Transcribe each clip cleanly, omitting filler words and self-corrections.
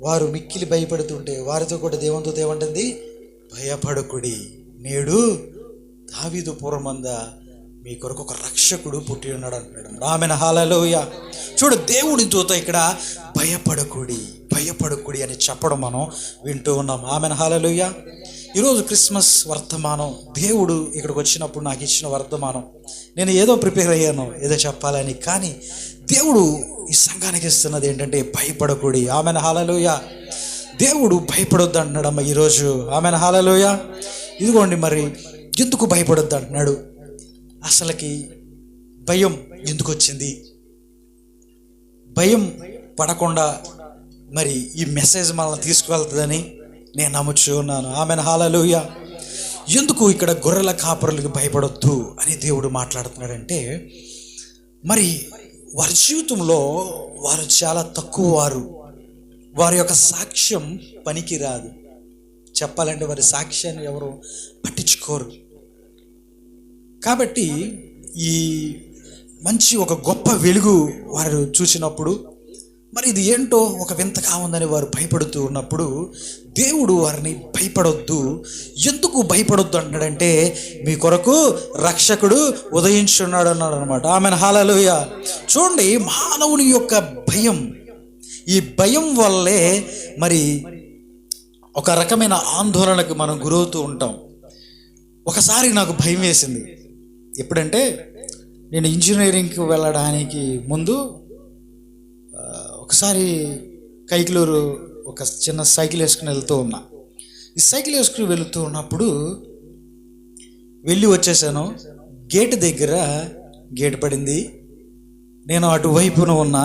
వారు మిక్కిలి భయపడుతుంటే వారితో కూడా దేవునితో ఏమంటుంది, భయపడకుడి, నేడు దావీదు పురమంద మీ కొరకు ఒక రక్షకుడు పుట్టి ఉన్నాడు అంటున్నాడు. ఆమెన్, హల్లెలూయా. చూడు, దేవుడి దూత ఇక్కడ భయపడకుడి అని చెప్పడం మనం వింటూ ఉన్నాం. ఆమెన్, హల్లెలూయా. ఈరోజు క్రిస్మస్ వర్తమానం, దేవుడు ఇక్కడికి వచ్చినప్పుడు నాకు ఇచ్చిన వర్తమానం, నేను ఏదో ప్రిపేర్ అయ్యాను ఏదో చెప్పాలని, కానీ దేవుడు ఈ సంఘానికి ఇస్తున్నది ఏంటంటే భయపడకుడి. Amen, hallelujah. దేవుడు భయపడొద్దు అంటున్నాడమ్మ ఈరోజు. ఆమెన్, హల్లెలూయా. ఇదిగోండి, మరి ఎందుకు భయపడొద్దు అంటున్నాడు? అసలుకి భయం ఎందుకు వచ్చింది? భయం పడకుండా మరి ఈ మెసేజ్ మనల్ని తీసుకువెళ్తుందని నేను నమ్ముచూ ఉన్నాను. ఆమెన్, హల్లెలూయా. ఎందుకు ఇక్కడ గొర్రెల కాపరులకు భయపడొద్దు అని దేవుడు మాట్లాడుతున్నాడంటే, మరి వారి జీవితంలో వారు చాలా తక్కువ వారి యొక్క సాక్ష్యం పనికి రాదు. చెప్పాలంటే వారి సాక్ష్యాన్ని ఎవరు పట్టించుకోరు. కాబట్టి ఈ మంచి ఒక గొప్ప వెలుగు వారు చూసినప్పుడు, మరి ఇది ఏంటో ఒక వింతగా ఉందని వారు భయపడుతూ ఉన్నప్పుడు, దేవుడు వారిని భయపడొద్దు, ఎందుకు భయపడొద్దు అంటున్నాడంటే, మీ కొరకు రక్షకుడు ఉదయించున్నాడు అన్నాడు అనమాట. ఆమెన్, హల్లెలూయా. చూడండి, మానవుని యొక్క భయం, ఈ భయం వల్లే మరి ఒక రకమైన ఆందోళనకు మనం గురవుతూ ఉంటాం. ఒకసారి నాకు భయం వేసింది. ఎప్పుడంటే, నేను ఇంజనీరింగ్కి వెళ్ళడానికి ముందు ఒకసారి కైకలూరు ఒక చిన్న సైకిల్ వేసుకుని వెళ్తూ ఉన్నా. ఈ సైకిల్ వేసుకుని వెళుతూ ఉన్నప్పుడు వెళ్ళి వచ్చేసాను. గేట్ దగ్గర గేట్ పడింది. నేను అటువైపున ఉన్నా,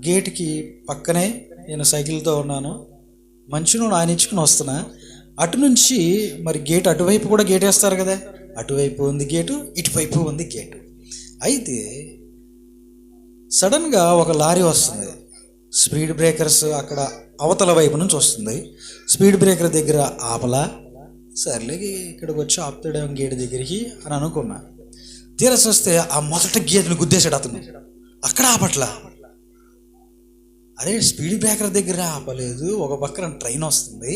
గేటుకి పక్కనే నేను సైకిల్తో ఉన్నాను. మంచును ఆనించుకుని వస్తున్నా. అటు నుంచి మరి గేట్, అటువైపు కూడా గేట్ వేస్తారు కదా, అటువైపు ఉంది గేటు, ఇటువైపు ఉంది గేటు. అయితే సడన్గా ఒక లారీ వస్తుంది. స్పీడ్ బ్రేకర్స్ అక్కడ అవతల వైపు నుంచి వస్తుంది. స్పీడ్ బ్రేకర్ దగ్గర ఆపలా, సర్లే ఇక్కడికి వచ్చి ఆపుతాడు గేట్ దగ్గరికి అని అనుకున్నా. తీరసి వస్తే ఆ మొదటి గేట్ని గుద్దేశాడు అతను. అక్కడ ఆపట్లా. అదే స్పీడ్ బ్రేకర్ దగ్గర ఆపలేదు, ఒక పక్కన ట్రైన్ వస్తుంది.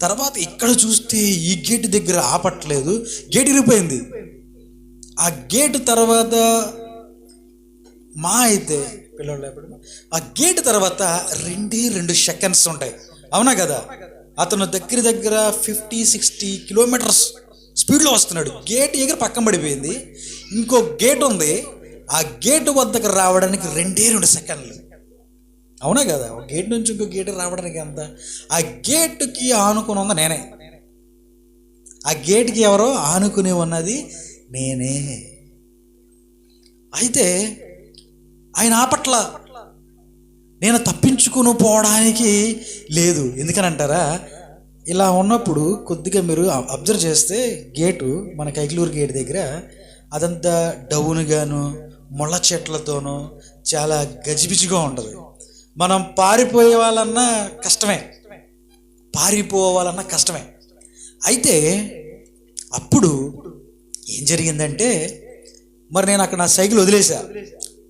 తర్వాత ఇక్కడ చూస్తే ఈ గేటు దగ్గర ఆపట్లేదు, గేట్ ఇరిగిపోయింది. ఆ గేటు తర్వాత అయితే పిల్లలు ఆ గేటు తర్వాత 2 సెకండ్స్ ఉంటాయి, అవునా కదా? అతను దగ్గర 50-60 కిలోమీటర్స్ స్పీడ్లో వస్తున్నాడు. గేట్ ఎగిరి పక్కన పడిపోయింది. ఇంకో గేట్ ఉంది, ఆ గేటు వద్దకు రావడానికి 2 సెకండ్లు, అవునా కదా? ఒక గేట్ నుంచి ఇంకో గేటు రావడానికి ఎంత? ఆ గేటుకి ఆనుకుని ఉంది నేనే. ఆ గేటుకి ఎవరో ఆనుకుని ఉన్నది నేనే. అయితే ఆయన ఆపట్ల. నేను తప్పించుకుని పోవడానికి లేదు. ఎందుకని అంటారా? ఇలా ఉన్నప్పుడు కొద్దిగా మీరు అబ్జర్వ్ చేస్తే గేటు, మన కైకలూరు గేట్ దగ్గర అదంతా డౌన్గాను ముళ్ళ చెట్లతోనూ చాలా గజిబిజిగా ఉంటుంది. మనం పారిపోవాలన్నా కష్టమే. అయితే అప్పుడు ఏం జరిగిందంటే, మరి నేను అక్కడ నా సైకిల్ వదిలేసా.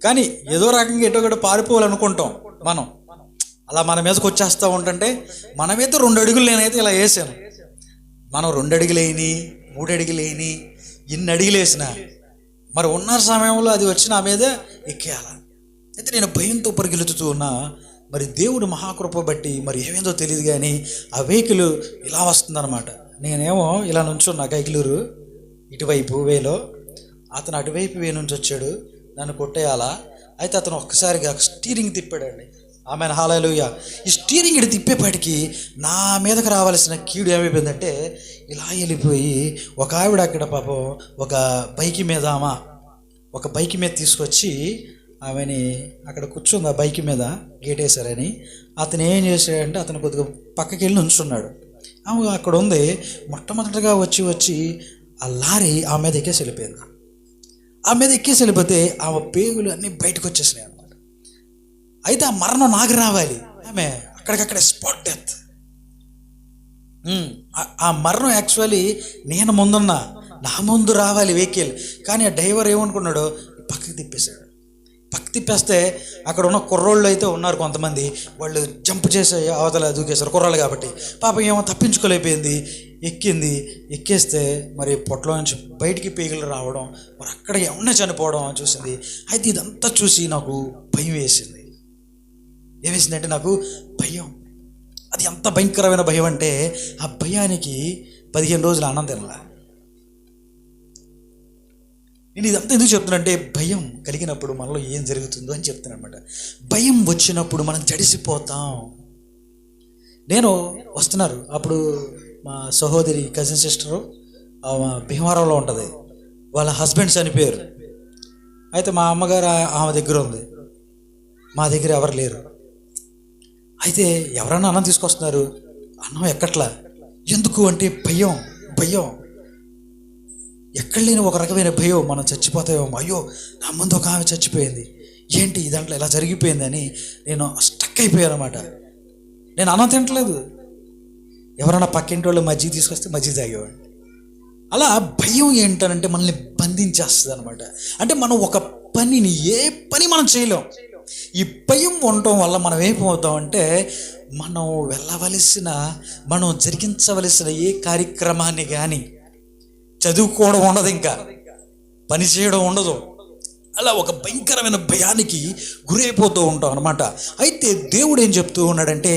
కానీ ఏదో రకంగా ఎటో గట్ట పారిపోవాలనుకుంటాం మనం. అలా మన మీదకి వచ్చేస్తూ ఉంటుంటే, మనమైతే 2 అడుగులు నేనైతే ఇలా వేసాను. మనం 2 అడుగులు వేయని, 3 అడుగులు వేయని, ఇన్ని అడుగులు వేసిన మరి ఉన్న సమయంలో అది వచ్చి నా మీద ఎక్కేయాల. అయితే నేను భయంతో పరిగెలుతూ ఉన్నా. మరి దేవుడు మహాకృప బట్టి మరి ఏమేందో తెలియదు, కానీ ఆ వెహికల్ ఇలా వస్తుందన్నమాట. నేనేమో ఇలా నుంచున్నా కైకలూరు ఇటువైపు వేలో, అతను అటువైపు వే నుంచి వచ్చాడు, నన్ను కొట్టేయాలా. అయితే అతను ఒక్కసారిగా స్టీరింగ్ తిప్పాడండి. ఆమెన్, హల్లెలూయా. ఈ స్టీరింగ్ ఇటు తిప్పేపాటికి నా మీదకి రావాల్సిన కీడు ఏమైపోయిందంటే, ఇలా వెళ్ళిపోయి ఒక ఆవిడ అక్కడ పాపం ఒక బైక్ మీద తీసుకొచ్చి ఆమెని అక్కడ కూర్చుంది. ఆ బైక్ మీద గేట్ వేసారని అతను ఏం చేశాడంటే, అతను కొద్దిగా పక్కకి వెళ్ళి ఉంచున్నాడు. ఆమె అక్కడ ఉంది. మొట్టమొదటిగా వచ్చి ఆ లారీ ఆమె మీద ఎక్కేసి వెళ్ళిపోయింది. ఆమె మీద ఎక్కేసి వెళ్ళిపోతే ఆమె పేగులు అన్నీ బయటకు వచ్చేసినాయి అన్నమాట. అయితే ఆ మరణం నాకు రావాలి. ఆమె అక్కడికక్కడే స్పాట్ డెత్. ఆ మరణం యాక్చువల్లీ నేను ముందున్నా, నా ముందు రావాలి వెహికల్. కానీ ఆ డ్రైవర్ ఏమనుకున్నాడో పక్కకి తిప్పేశాడు. పక్క తిప్పేస్తే అక్కడ ఉన్న కుర్రోళ్ళు అయితే ఉన్నారు కొంతమంది, వాళ్ళు జంప్ చేసే అవతల దూకేశారు కుర్రాళ్ళు కాబట్టి. పాపం ఏమో తప్పించుకోలేకపోయింది, ఎక్కేస్తే మరి పొట్టలో నుంచి బయటికి పీగలు రావడం, మరి అక్కడ ఏమన్నా చనిపోవడం చూసింది. అయితే ఇదంతా చూసి నాకు భయం వేసింది. ఏమేసిందంటే నాకు భయం. అది ఎంత భయంకరమైన భయం అంటే ఆ భయానికి 15 రోజులు అన్నం తినలా. నేను ఇదంతా ఎందుకు చెప్తున్నానంటే భయం కలిగినప్పుడు మనలో ఏం జరుగుతుందో అని చెప్తున్నాను అనమాట. భయం వచ్చినప్పుడు మనం జడిసిపోతాం. నేను వస్తున్నారు అప్పుడు మా సహోదరి కజిన్ సిస్టరు భీమవరంలో ఉంటుంది, వాళ్ళ హస్బెండ్ చనిపోయారు. అయితే మా అమ్మగారు ఆమె దగ్గర ఉంది, మా దగ్గర ఎవరు లేరు. అయితే ఎవరన్నా అన్నం తీసుకొస్తున్నారు, అన్నం ఎక్కట్లా. ఎందుకు అంటే భయం ఎక్కడ లేని ఒక రకమైన భయం. మనం చచ్చిపోతామేమో, అయ్యో నా ముందు ఒక ఆమె చచ్చిపోయింది, ఏంటి దాంట్లో ఇలా జరిగిపోయిందని నేను స్టక్ అయిపోయాను అనమాట. నేను అన్నం తినట్లేదు, ఎవరైనా పక్కింటి వాళ్ళు మజ్జిగ తీసుకొస్తే మజ్జిగ తాగేవాడిని. అలా భయం ఏంటనంటే మనల్ని బంధించేస్తుంది అనమాట. అంటే మనం ఒక పనిని, ఏ పని మనం చేయలేం. ఈ భయం ఉండటం వల్ల మనం ఏమవుతామంటే మనం వెళ్ళవలసిన, మనం జరిగించవలసిన ఏ కార్యక్రమాన్ని కానీ, చదువుకోవడం ఉండదు, ఇంకా పని చేయడం ఉండదు. అలా ఒక భయంకరమైన భయానికి గురైపోతూ ఉంటాం అనమాట. అయితే దేవుడు ఏం చెప్తూ ఉన్నాడంటే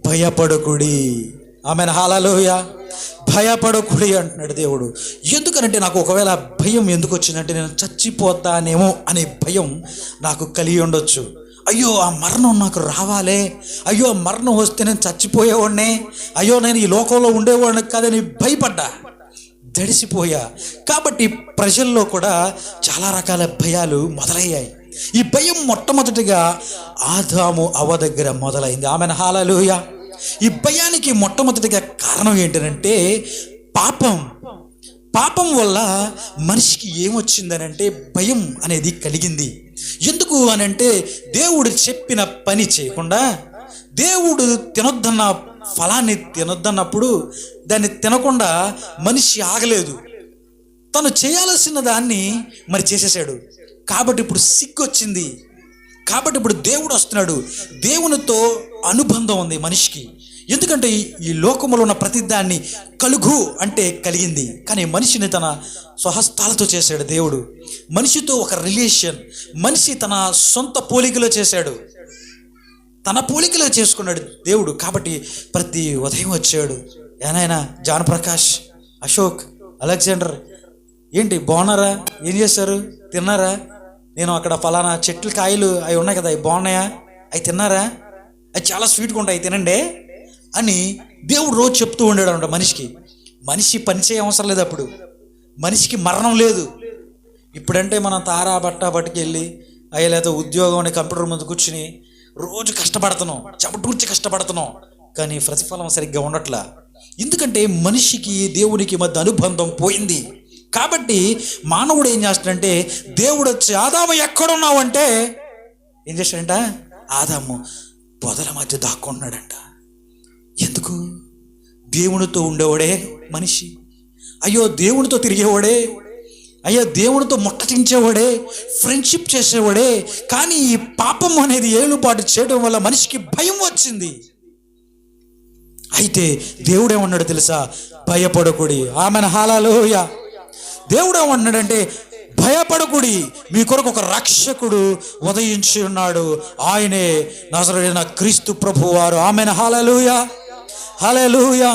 భయపడకుడి. Amen hallelujah. భయపడకుడి అంటున్నాడు దేవుడు. ఎందుకనంటే నాకు ఒకవేళ భయం ఎందుకు వచ్చిందంటే నేను చచ్చిపోతానేమో అనే భయం నాకు కలిగి ఉండొచ్చు. అయ్యో ఆ మరణం నాకు రావాలే, అయ్యో ఆ మరణం వస్తే నేను చచ్చిపోయేవాడినే, అయ్యో నేను ఈ లోకంలో ఉండేవాడిని కాదని భయపడ్డా, దడిసిపోయా. కాబట్టి ప్రజల్లో కూడా చాలా రకాల భయాలు మొదలయ్యాయి. ఈ భయం మొట్టమొదటిగా ఆదాము అవ్వ దగ్గర మొదలైంది. Amen hallelujah. ఈ భయానికి మొట్టమొదటిగా కారణం ఏంటంటే పాపం వల్ల మనిషికి ఏమొచ్చిందనంటే భయం అనేది కలిగింది. ఎందుకు అనంటే దేవుడు చెప్పిన పని చేయకుండా, దేవుడు తినొద్దన్న ఫలాన్ని తినొద్దన్నప్పుడు దాన్ని తినకుండా మనిషి ఆగలేదు. తను చేయాల్సిన దాన్ని మరి చేసేసాడు. కాబట్టి ఇప్పుడు సిగ్గు వచ్చింది. కాబట్టి ఇప్పుడు దేవుడు వస్తున్నాడు. దేవునితో అనుబంధం ఉంది మనిషికి. ఎందుకంటే ఈ లోకంలో ఉన్న ప్రతిదాన్ని కలుగు అంటే కలిగింది, కానీ మనిషిని తన స్వహస్తాలతో చేశాడు దేవుడు. మనిషితో ఒక రిలేషన్, మనిషి తన సొంత పోలికలో చేశాడు, తన పోలికలో చేసుకున్నాడు దేవుడు. కాబట్టి ప్రతి ఉదయం వచ్చాడు, ఏనాయనా జాన్ ప్రకాష్, అశోక్, అలెగ్జాండర్, ఏంటి బాగున్నారా, ఏం చేశారు, తిన్నారా, నేను అక్కడ ఫలానా చెట్లు కాయలు అవి ఉన్నాయి కదా, అవి బాగున్నాయా, అవి తిన్నారా, అవి చాలా స్వీట్గా ఉంటాయి, తినండి అని దేవుడు రోజు చెప్తూ ఉండాడు అనమాట మనిషికి. మనిషి పనిచేయ అవసరం లేదు అప్పుడు, మనిషికి మరణం లేదు. ఇప్పుడంటే మనం తారా బట్ట పట్టుకెళ్ళి అయ్యా లేదా ఉద్యోగం అనే కంప్యూటర్ ముందు కూర్చుని రోజు కష్టపడుతున్నాం, చెమటూర్చి కష్టపడుతున్నాం, కానీ ప్రతిఫలం సరిగ్గా ఉండట్లా. ఎందుకంటే మనిషికి దేవునికి మధ్య అనుబంధం పోయింది. కాబట్టి మానవుడు ఏం చేస్తాడంటే దేవుడు వచ్చి ఆదాము ఎక్కడున్నావంటే ఏం చేశాడంట, ఆదాము పొదల మధ్య దాక్కుంటున్నాడంట. ఎందుకు? దేవునితో ఉండేవాడే మనిషి, అయ్యో దేవునితో తిరిగేవాడే, అయ్యో దేవునితో ముట్టటించేవాడే, ఫ్రెండ్షిప్ చేసేవాడే. కానీ ఈ పాపం అనేది ఏలుపాటు చేయడం వల్ల మనిషికి భయం వచ్చింది. అయితే దేవుడు ఏమన్నాడు తెలుసా, భయపడకుడి. Amen hallelujah. దేవుడు ఏమన్నాడంటే భయపడకుడి, మీ కొరకు ఒక రక్షకుడు ఉదయించి ఉన్నాడు, ఆయనే నజరేయుడైన క్రీస్తు ప్రభువారు. ఆమెన్ హల్లెలూయా, హల్లెలూయా.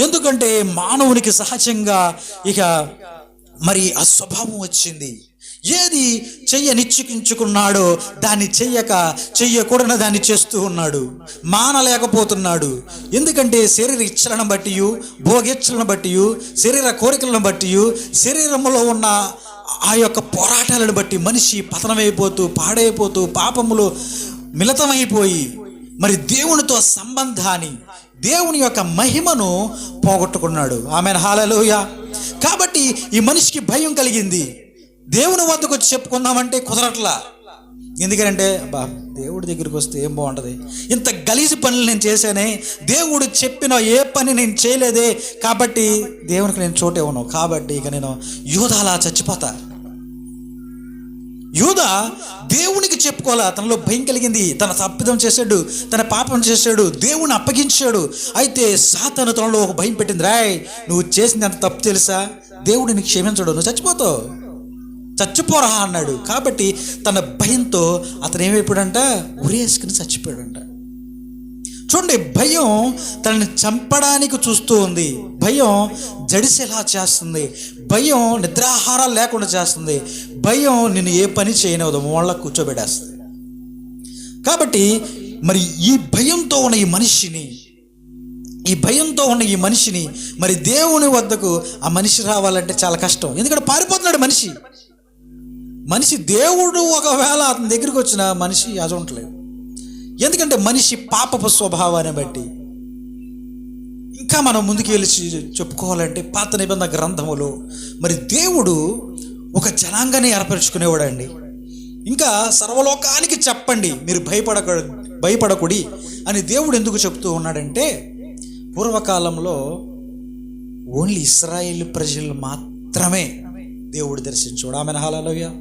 ఎందుకంటే మానవునికి సహజంగా ఇక మరి ఆ స్వభావం వచ్చింది. ఏది చెయ్యనిచ్చుకుంచుకున్నాడో దాన్ని చెయ్యకూడని దాన్ని చేస్తూ ఉన్నాడు, మానలేకపోతున్నాడు. ఎందుకంటే శరీర ఇచ్చలను బట్టి, భోగేచ్ఛలను బట్టి, శరీర కోరికలను బట్టి, శరీరంలో ఉన్న ఆ యొక్క పోరాటాలను బట్టి మనిషి పతనమైపోతూ, పాడైపోతూ, పాపములో మిళితమైపోయి మరి దేవునితో సంబంధాన్ని, దేవుని యొక్క మహిమను పోగొట్టుకున్నాడు. Amen hallelujah. కాబట్టి ఈ మనిషికి భయం కలిగింది. దేవుని వద్దకు వచ్చి చెప్పుకుందామంటే కుదరట్లా. ఎందుకంటే దేవుడి దగ్గరికి వస్తే ఏం బాగుంటుంది, ఇంత గలీజు పనులు నేను చేశానే, దేవుడు చెప్పిన ఏ పని నేను చేయలేదే, కాబట్టి దేవునికి నేను చోటు ఇవ్వను, కాబట్టి ఇక నేను యూదాలా చచ్చిపోతా, యూదా దేవునికి చెప్పుకోవాలా, తనలో భయం కలిగింది, తన తప్పిదం చేశాడు, తన పాపం చేశాడు, దేవుని అప్పగించాడు. అయితే సాతాను తనలో ఒక భయం పెట్టింది, రాయ్ నువ్వు చేసింది అంత తప్పు తెలుసా, దేవుడు నీకు క్షమించడు, నువ్వు చచ్చిపోతావు, చచ్చిపోరా అన్నాడు. కాబట్టి తన భయంతో అతను ఏమైపోయాడంట, ఉరేసుకుని చచ్చిపోయాడంట. చూడండి, భయం తనని చంపడానికి చూస్తూ ఉంది, భయం జడిసేలా చేస్తుంది, భయం నిద్రాహారాలు లేకుండా చేస్తుంది, భయం నిన్ను ఏ పని చేయనవదు, వాళ్ళ కూర్చోబెట్టేస్తుంది. కాబట్టి మరి ఈ భయంతో ఉన్న ఈ మనిషిని మరి దేవుని వద్దకు ఆ మనిషి రావాలంటే చాలా కష్టం. ఎందుకంటే పారిపోతున్నాడు మనిషి. దేవుడు ఒకవేళ అతని దగ్గరికి వచ్చిన మనిషి అజుంటలేదు. ఎందుకంటే మనిషి పాపపు స్వభావాన్ని బట్టి. ఇంకా మనం ముందుకు వెళ్ళి చెప్పుకోవాలంటే పాత నిబంధన గ్రంథములో మరి దేవుడు ఒక జనాంగాన్ని ఏర్పరచుకునేవాడండి. ఇంకా సర్వలోకానికి చెప్పండి మీరు భయపడకుడి అని దేవుడు ఎందుకు చెప్తూ ఉన్నాడంటే, పూర్వకాలంలో ఓన్లీ ఇశ్రాయేలు ప్రజలు మాత్రమే దేవుడు దర్శించేవాడు. ఆమె హల్లెలూయా.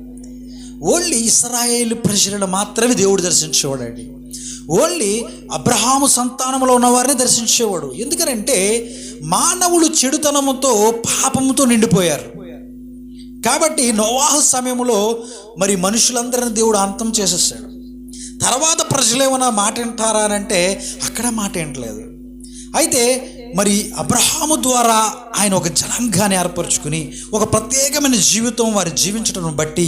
ఓన్లీ ఇశ్రాయేలు ప్రజలను మాత్రమే దేవుడు దర్శించేవాడండి. ఓన్లీ అబ్రహాము సంతానంలో ఉన్నవారిని దర్శించేవాడు. ఎందుకంటే మానవులు చెడుతనముతో పాపముతో నిండిపోయారు. కాబట్టి నోవాహు సమయంలో మరి మనుషులందరిని దేవుడు అంతం చేసేసాడు. తర్వాత ప్రజలు ఏమైనా మాట వింటారా అని అంటే అక్కడ మాట వింటలేదు. అయితే మరి అబ్రహాము ద్వారా ఆయన ఒక జనాంగాన్ని ఏర్పరచుకుని ఒక ప్రత్యేకమైన జీవితం వారు జీవించడం బట్టి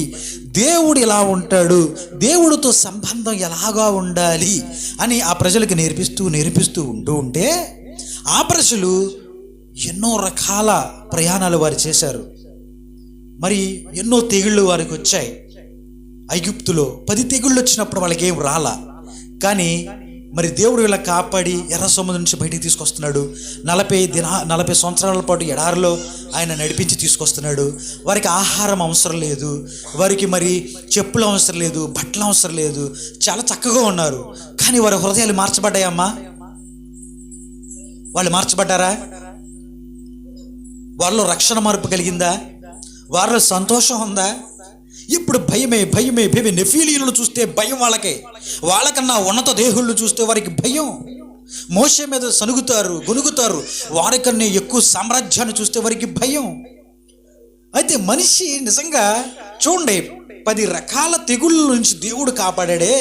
దేవుడు ఎలా ఉంటాడు, దేవుడితో సంబంధం ఎలాగా ఉండాలి అని ఆ ప్రజలకు నేర్పిస్తూ ఉంటే ఆ ప్రజలు ఎన్నో రకాల ప్రయాణాలు వారు చేశారు. మరి ఎన్నో తెగుళ్ళు వారికి వచ్చాయి. ఐగుప్తులో 10 తెగుళ్ళు వచ్చినప్పుడు వాళ్ళకి ఏం రాలా, కానీ మరి దేవుడు ఇలా కాపాడి ఎర్ర సముద్రం నుంచి బయటికి తీసుకొస్తున్నాడు. 40 సంవత్సరాల పాటు ఎడారిలో ఆయన నడిపించి తీసుకొస్తున్నాడు. వారికి ఆహారం అవసరం లేదు, వారికి మరి చెప్పులు అవసరం లేదు, బట్టలు అవసరం లేదు, చాలా చక్కగా ఉన్నారు. కానీ వారి హృదయాలు మార్చబడ్డాయమ్మా. వాళ్ళు మార్చబడ్డారా? వారిలో రక్షణ మార్పు కలిగిందా? వారిలో సంతోషం ఉందా? ఇప్పుడు భయమే. నెఫీలీలను చూస్తే భయం వాళ్ళకన్నా ఉన్నత దేహులను చూస్తే వారికి భయం. మోషే మీద సనుగుతారు, గొనుగుతారు. వారికన్నా ఎక్కువ సామ్రాజ్యాన్ని చూస్తే వారికి భయం. అయితే మనిషి నిజంగా చూడండి, 10 రకాల తెగుళ్ళ నుంచి దేవుడు కాపాడాడే,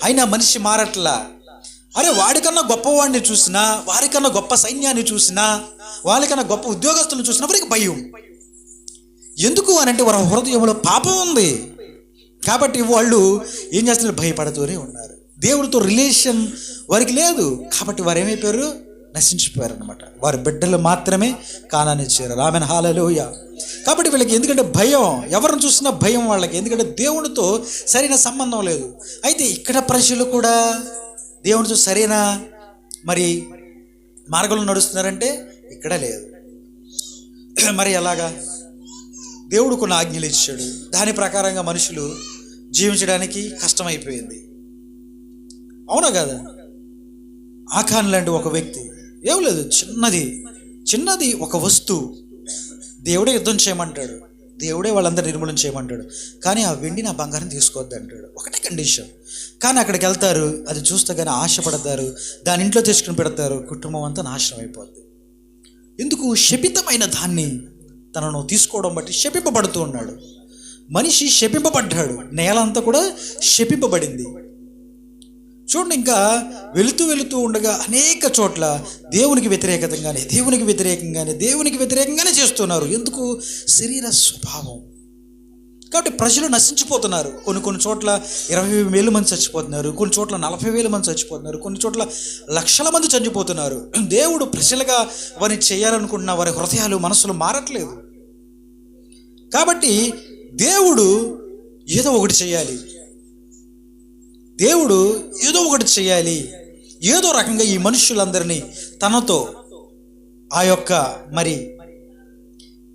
అయినా మనిషి మారట్లా. అరే వాడికన్నా గొప్పవాడిని చూసినా, వారికన్నా గొప్ప సైన్యాన్ని చూసినా, వాళ్ళకన్నా గొప్ప ఉద్యోగస్తులను చూసినా వారికి భయం. ఎందుకు అని అంటే వారి హృదయంలో పాపం ఉంది. కాబట్టి వాళ్ళు ఏం చేస్తున్నారు, భయపడుతూనే ఉన్నారు. దేవుడితో రిలేషన్ వారికి లేదు. కాబట్టి వారు ఏమైపోయారు, నశించిపోయారు అనమాట. వారి బిడ్డలు మాత్రమే కానాన్ని చేరారు. Amen hallelujah. కాబట్టి వీళ్ళకి ఎందుకంటే భయం, ఎవరిని చూసినా భయం వాళ్ళకి, ఎందుకంటే దేవునితో సరైన సంబంధం లేదు. అయితే ఇక్కడ ప్రజలు కూడా దేవునితో సరైన మరి మార్గంలో నడుస్తున్నారంటే ఇక్కడ లేదు. మరి ఎలాగా? దేవుడు కొన్ని ఆజ్ఞలు ఇచ్చాడు, దాని ప్రకారంగా మనుషులు జీవించడానికి కష్టమైపోయింది. అవునా కదా? ఆకాన్ లాంటి ఒక వ్యక్తి, ఏం లేదు, చిన్నది ఒక వస్తువు, దేవుడే యుద్ధం చేయమంటాడు, దేవుడే వాళ్ళందరూ నిర్మూలన చేయమంటాడు. కానీ ఆ వెండిని ఆ బంగారం తీసుకోవద్దు అంటాడు. ఒకటే కండిషన్. కానీ అక్కడికి వెళ్తారు, అది చూస్తే కానీ ఆశపడతారు, దాని ఇంట్లో తెచ్చుకుని పెడతారు, కుటుంబం అంతా నాశనం అయిపోద్ది. ఎందుకు? శపితమైన దాన్ని తనను తీసుకోవడం బట్టి శపింపబడుతూ ఉన్నాడు. మనిషి శపింపబడ్డాడు, నేల అంతా కూడా శపింపబడింది. చూడండి, ఇంకా వెళుతూ ఉండగా అనేక చోట్ల దేవునికి వ్యతిరేకంగానే చేస్తున్నారు. ఎందుకు? శరీర స్వభావం. కాబట్టి ప్రజలు నశించిపోతున్నారు. కొన్ని చోట్ల 20,000 మంది చచ్చిపోతున్నారు, కొన్ని చోట్ల 40,000 మంది చచ్చిపోతున్నారు, కొన్ని చోట్ల లక్షల మంది చనిపోతున్నారు. దేవుడు ప్రజలుగా వారిని చేయాలనుకుంటున్న వారి హృదయాలు మనసులు మారట్లేదు. కాబట్టి దేవుడు ఏదో ఒకటి చేయాలి. ఏదో రకంగా ఈ మనుషులందరినీ తనతో ఆ యొక్క మరి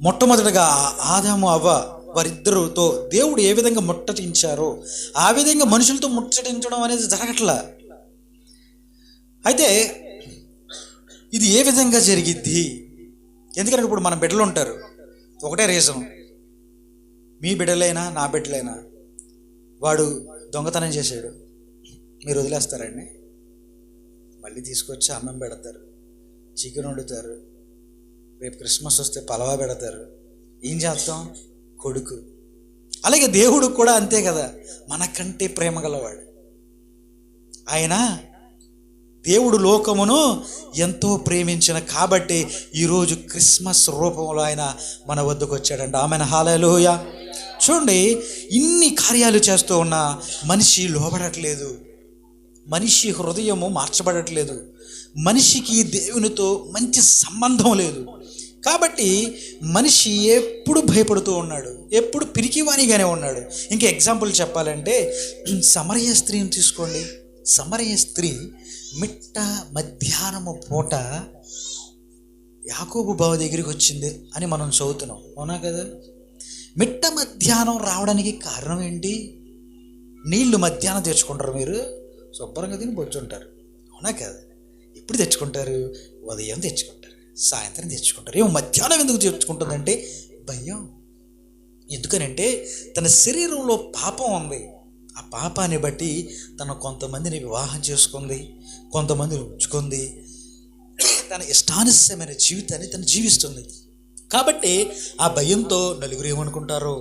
మొట్టమొదటిగా ఆదాము అవ్వ వారిద్దరితో దేవుడు ఏ విధంగా ముట్టడించారో ఆ విధంగా మనుషులతో ముట్టడించడం అనేది జరగట్లా. అయితే ఇది ఏ విధంగా జరిగిద్ది? ఎందుకంటే ఇప్పుడు మన బిడ్డలు ఉంటారు, ఒకటే రీజన్, మీ బిడ్డలైనా నా బిడ్డలైనా వాడు దొంగతనం చేశాడు, మీరు వదిలేస్తారండి? మళ్ళీ తీసుకొచ్చి అన్నం పెడతారు, చికెన్ వండుతారు, రేపు క్రిస్మస్ వస్తే పలవా పెడతారు. ఏం చేస్తాం? కొడుకు. అలాగే దేవుడు కూడా అంతే కదా, మనకంటే ప్రేమ గలవాడు ఆయన. దేవుడు లోకమును ఎంతో ప్రేమించిన కాబట్టి ఈరోజు క్రిస్మస్ రూపంలో ఆయన మన వద్దకు వచ్చాడంట. ఆమెను హల్లెలూయా. చూడండి, ఇన్ని కార్యాలు చేస్తూ ఉన్నా మనిషి లోబడట్లేదు, మనిషి హృదయము మార్చబడట్లేదు, మనిషికి దేవునితో మంచి సంబంధం లేదు. కాబట్టి మనిషి ఎప్పుడు భయపడుతూ ఉన్నాడు, ఎప్పుడు పిరికివానిగానే ఉన్నాడు. ఇంకా ఎగ్జాంపుల్ చెప్పాలంటే సమరయ స్త్రీని తీసుకోండి. సమరయ స్త్రీ మిట్ట మధ్యాహ్నము పూట యాకోబు బావ దగ్గరికి వచ్చింది అని మనం చదువుతున్నాం, అవునా కదా? మిట్ట మధ్యాహ్నం రావడానికి కారణం ఏంటి? నీళ్లు మధ్యాహ్నం తెచ్చుకుంటారు, మీరు శుభ్రంగా తిని పొచ్చుంటారు, అవునా కదా? ఎప్పుడు తెచ్చుకుంటారు? ఉదయం తెచ్చుకుంటారు, సాయంత్రం తెచ్చుకుంటారు. ఏమో మధ్యాహ్నం ఎందుకు తెచ్చుకుంటుందంటే భయం. ఎందుకనంటే తన శరీరంలో పాపం ఉంది. ఆ పాపాన్ని బట్టి తను కొంతమందిని వివాహం చేసుకుంది, కొంతమందిని ఉంచుకుంది, తన ఇష్టానుసమైన జీవితాన్ని తను జీవిస్తుంది. కాబట్టి ఆ భయంతో నలుగురు ఏమనుకుంటారు,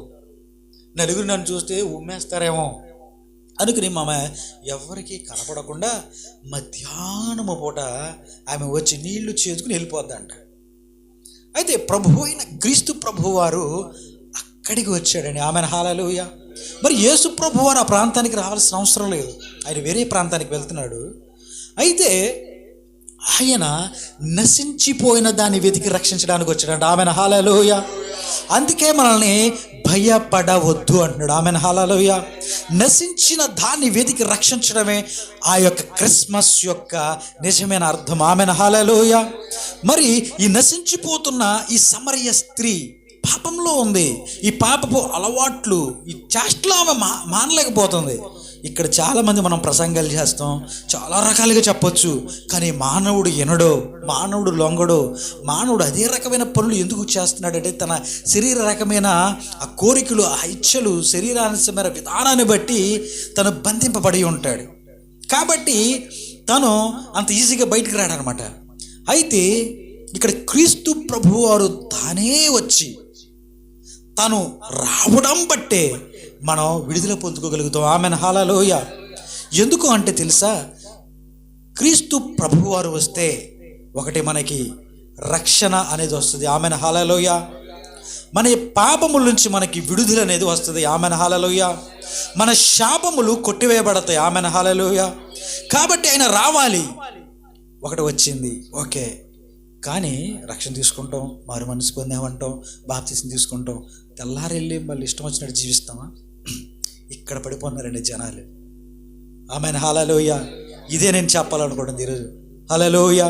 నలుగురు నన్ను చూస్తే ఉమ్మేస్తారేమో అనుకుని ఆమె ఎవరికి కనపడకుండా మధ్యాహ్నము పూట ఆమె వచ్చి నీళ్లు చేసుకుని వెళ్ళిపోద్దంట. అయితే ప్రభు అయిన క్రీస్తు ప్రభు వారు అక్కడికి వచ్చాడండి. ఆమెను హల్లెలూయా. మరి యేసు ప్రభు వారు ఆ ప్రాంతానికి రావాల్సిన అవసరం లేదు, ఆయన వేరే ప్రాంతానికి వెళ్తున్నాడు. అయితే ఆయన నశించిపోయిన దాన్ని వెతికి రక్షించడానికి వచ్చాడంట. ఆమెను హల్లెలూయా. అందుకే మనల్ని భయపడవద్దు అంటున్నాడు. ఆమెను హల్లెలూయా. నశించిన దాన్ని వెతికి రక్షించడమే ఆ యొక్క క్రిస్మస్ యొక్క నిజమైన అర్థం. ఆమెను హల్లెలూయా. మరి ఈ నశించిపోతున్న ఈ సమరయ స్త్రీ పాపంలో ఉంది. ఈ పాపపు అలవాట్లు, ఈ చేష్టలు ఆమె మానలేకపోతుంది. ఇక్కడ చాలామంది మనం ప్రసంగాలు చేస్తాం, చాలా రకాలుగా చెప్పొచ్చు, కానీ మానవుడు ఎనడో, మానవుడు లొంగడో, మానవుడు అదే రకమైన పనులు ఎందుకు చేస్తున్నాడంటే తన శరీర రకమైన ఆ కోరికలు, ఆ ఇచ్చలు, శరీరానుసమైన విధానాన్ని బట్టి తను బంధింపబడి ఉంటాడు. కాబట్టి తను అంత ఈజీగా బయటకు రాడనమాట. అయితే ఇక్కడ క్రీస్తు ప్రభువు వారు తానే వచ్చి తను రావడం బట్టే మనం విడుదల పొందుకోగలుగుతాం. ఆమెను హల్లెలూయా. ఎందుకు అంటే తెలుసా, క్రీస్తు ప్రభువారు వస్తే ఒకటి మనకి రక్షణ అనేది వస్తుంది. ఆమెను హల్లెలూయా. మన పాపముల నుంచి మనకి విడుదల అనేది వస్తుంది. ఆమెను హల్లెలూయా. మన శాపములు కొట్టివేయబడతాయి. ఆమెను హల్లెలూయా. కాబట్టి ఆయన రావాలి. ఒకటి వచ్చింది, ఓకే, కానీ రక్షణ తీసుకుంటాం, మారు మనసు పొందామంటాం, బాప్తిసం తీసుకుంటాం, తెల్లారెళ్ళి మళ్ళీ ఇష్టం వచ్చినట్టు జీవిస్తామా? ఇక్కడ పడిపోతున్నారండి జనాలు. ఆమెను హల్లెలూయా. ఇదే నేను చెప్పాలనుకోండి ఈరోజు. హల్లెలూయా.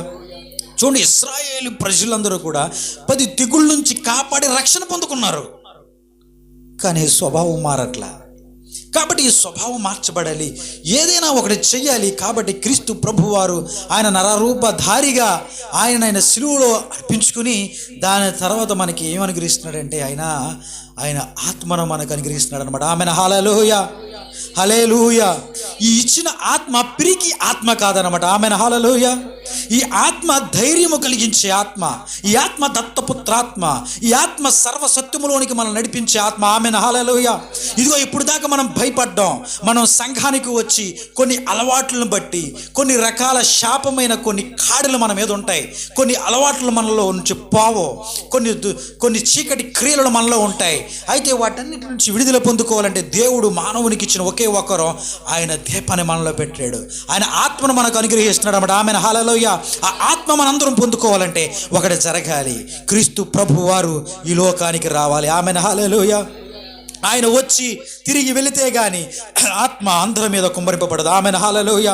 చూడండి, ఇశ్రాయేలు ప్రజలందరూ కూడా 10 తెగుళ్ళ నుంచి కాపాడి రక్షణ పొందుకున్నారు, కానీ స్వభావం మారట్లా. కాబట్టి ఈ స్వభావం మార్చబడాలి, ఏదైనా ఒకటి చెయ్యాలి. కాబట్టి క్రీస్తు ప్రభువారు ఆయన నరరూపధారిగా ఆయన సిలువలో అర్పించుకుని దాని తర్వాత మనకి ఏమనుగ్రహిస్తున్నాడంటే ఆయన ఆత్మను మనకు అనుగ్రహిస్తున్నాడు అనమాట. ఆమెను హల్లెలూయా. హల్లెలూయా. ఈ ఇచ్చిన ఆత్మ పిరికి ఆత్మ కాదనమాట. ఆమెను హల్లెలూయా. ఈ ఆత్మ ధైర్యము కలిగించే ఆత్మ, ఈ ఆత్మ దత్తపుత్రాత్మ, ఈ ఆత్మ సర్వసత్యములోనికి మనం నడిపించే ఆత్మ. ఆమెను హల్లెలూయా. ఇదిగో ఇప్పుడు దాకా మనం భయపడ్డాం, మనం సంఘానికి వచ్చి కొన్ని అలవాట్లను బట్టి కొన్ని రకాల శాపమైన కొన్ని కాడులు మన మీద ఉంటాయి, కొన్ని అలవాట్లు మనలో నుంచి పోవో, కొన్ని చీకటి క్రియలు మనలో ఉంటాయి. అయితే వాటన్నిటి నుంచి విడుదల పొందుకోవాలంటే దేవుడు మానవునికి ఇచ్చిన ఒకే ఒక్కరు ఆయన దీపాన్ని మనలో పెట్టాడు, ఆయన ఆత్మను మనకు అనుగ్రహిస్తున్నాడు అన్నమాట. ఆమెను హల్లెలూయా. ఆ ఆత్మ మనందరం పొందుకోవాలంటే ఒకటి జరగాలి, క్రీస్తు ప్రభు వారు ఈ లోకానికి రావాలి. ఆమెను హల్లెలూయా. ఆయన వచ్చి తిరిగి వెళితే గాని ఆత్మ అందరి మీద కుమ్మరింపబడదు. ఆమెను హల్లెలూయా.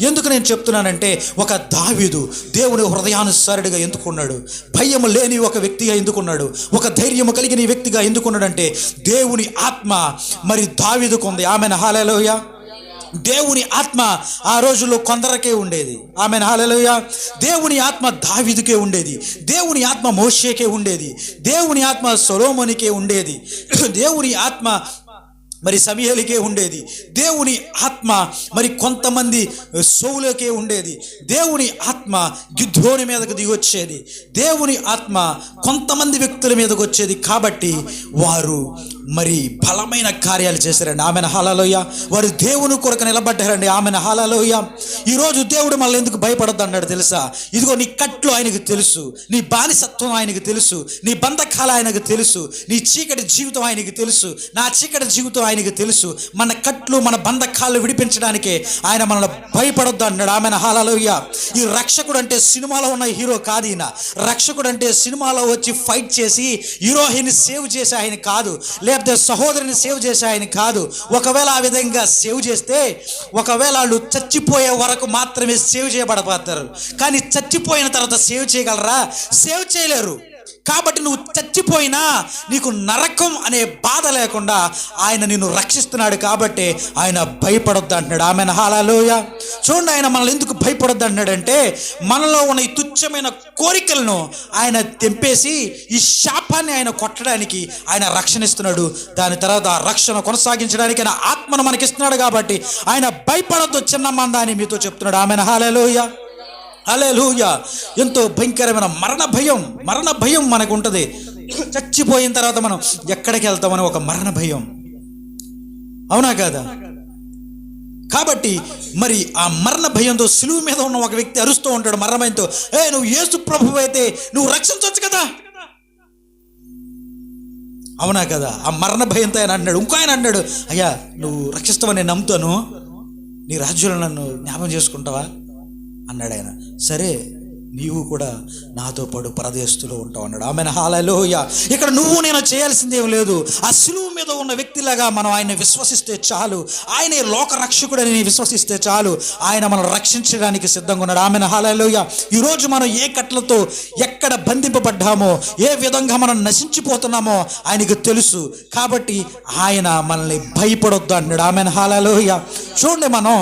ఎందుకు నేను చెప్తున్నానంటే, ఒక దావీదు దేవుని హృదయానుసారుడిగా ఎందుకున్నాడు, భయము లేని ఒక వ్యక్తిగా ఎందుకున్నాడు, ఒక ధైర్యము కలిగిన వ్యక్తిగా ఎందుకున్నాడంటే దేవుని ఆత్మ మరి దావీదుకు ఉంది. ఆమెను హల్లెలూయా. దేవుని ఆత్మ ఆ రోజుల్లో కొందరకే ఉండేది. ఆమెను హల్లెలూయా. దేవుని ఆత్మ దావీదుకే ఉండేది, దేవుని ఆత్మ మోషేకే ఉండేది, దేవుని ఆత్మ సొలొమోనుకే ఉండేది, దేవుని ఆత్మ మరి సమూయేలుకే ఉండేది. దేవుని ఆత్మ మరి కొంతమంది సౌలుకే ఉండేది. దేవుని ఆత్మ గిద్యోని మీదకు దిగొచ్చేది. దేవుని ఆత్మ కొంతమంది వ్యక్తుల మీదకి వచ్చేది. కాబట్టి వారు మరి బలమైన కార్యాలు చేశారండి. ఆమెన హల్లెలూయ. వారు దేవుని కొరకు నిలబడ్డారండి. ఆమెన హల్లెలూయ. ఈరోజు దేవుడు మళ్ళీ ఎందుకు భయపడొద్దు అన్నాడు తెలుసా? ఇదిగో నీ కట్లు ఆయనకు తెలుసు, నీ బానిసత్వం ఆయనకు తెలుసు, నీ బంధకాలు ఆయనకు తెలుసు, నీ చీకటి జీవితం ఆయనకు తెలుసు, నా చీకటి జీవితం ఆయనకు తెలుసు. మన కట్లు మన బంధకాలు విడిపించడానికే ఆయన మనల్ని భయపడొద్దు అన్నాడు. ఆమెన హల్లెలూయ. ఈ రక్షకుడు అంటే సినిమాలో ఉన్న హీరో కాదు ఈయన. రక్షకుడు అంటే సినిమాలో వచ్చి ఫైట్ చేసి హీరోయిన్ సేవ్ చేసే ఆయన కాదు, లేకపోతే సహోదరుని సేవ్ చేసే ఆయన కాదు. ఒకవేళ ఆ విధంగా సేవ్ చేస్తే ఒకవేళ వాళ్ళు చచ్చిపోయే వరకు మాత్రమే సేవ్ చేయబడతారు, కానీ చచ్చిపోయిన తర్వాత సేవ్ చేయగలరా? సేవ్ చేయలేరు. కాబట్టి నువ్వు చచ్చిపోయినా నీకు నరకం అనే బాధ లేకుండా ఆయన నిన్ను రక్షిస్తున్నాడు. కాబట్టి ఆయన భయపడొద్దు అంటున్నాడు. Amen hallelujah. చూడండి, ఆయన మనల్ని ఎందుకు భయపడొద్దు అంటున్నాడంటే మనలో ఉన్న ఈ తుచ్చమైన కోరికలను ఆయన తెంపేసి ఈ శాపాన్ని ఆయన కొట్టడానికి ఆయన రక్షణ ఇస్తున్నాడు. దాని తర్వాత ఆ రక్షణ కొనసాగించడానికి ఆయన ఆత్మను మనకిస్తున్నాడు. కాబట్టి ఆయన భయపడొద్దు చిన్న మంద అని మీతో చెప్తున్నాడు. Amen hallelujah. హల్లెలూయా. ఎంతో భయంకరమైన మరణ భయం మనకు ఉంటుంది. చచ్చిపోయిన తర్వాత మనం ఎక్కడికి వెళ్తామని ఒక మరణ భయం, అవునా కాదా? కాబట్టి మరి ఆ మరణ భయంతో సిలువ మీద ఉన్న ఒక వ్యక్తి అరుస్తూ ఉంటాడు మరణ భయంతో, నువ్వు యేసు ప్రభువు అయితే నువ్వు రక్షించవచ్చు కదా, అవునా కదా? ఆ మరణ భయంతో ఆయన అన్నాడు. ఇంకో ఆయన అన్నాడు, అయ్యా నువ్వు రక్షిస్తావని నేను నమ్ముతాను, నీ రాజ్యంలో నన్ను జ్ఞాపకం చేసుకుంటావా అన్నాడు ఆయన. సరే, నీవు కూడా నాతో పాటు పరదేశంలో ఉంటావు అన్నాడు. Amen hallelujah. ఇక్కడ నువ్వు నేను చేయాల్సిందేం లేదు. ఆ సిలువ మీద ఉన్న వ్యక్తిలాగా మనం ఆయన విశ్వసిస్తే చాలు, ఆయనే లోక రక్షకుడని విశ్వసిస్తే చాలు, ఆయన మనం రక్షించడానికి సిద్ధంగా ఉన్నాడు. Amen hallelujah. ఈరోజు మనం ఏ కట్లతో ఎక్కడ బంధింపబడ్డామో, ఏ విధంగా మనం నశించిపోతున్నామో ఆయనకు తెలుసు. కాబట్టి ఆయన మనల్ని భయపడొద్దు అన్నాడు. Amen hallelujah. చూడండి, మనం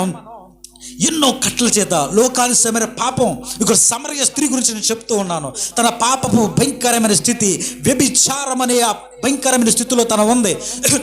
ఎన్నో కట్ల చేత లోకానుసరమైన పాపం, ఇక్కడ సమరయ స్త్రీ గురించి నేను చెప్తూ ఉన్నాను. తన పాపపు భయంకరమైన స్థితి, వ్యభిచారం అనే ఆ భయంకరమైన స్థితిలో తన ఉంది.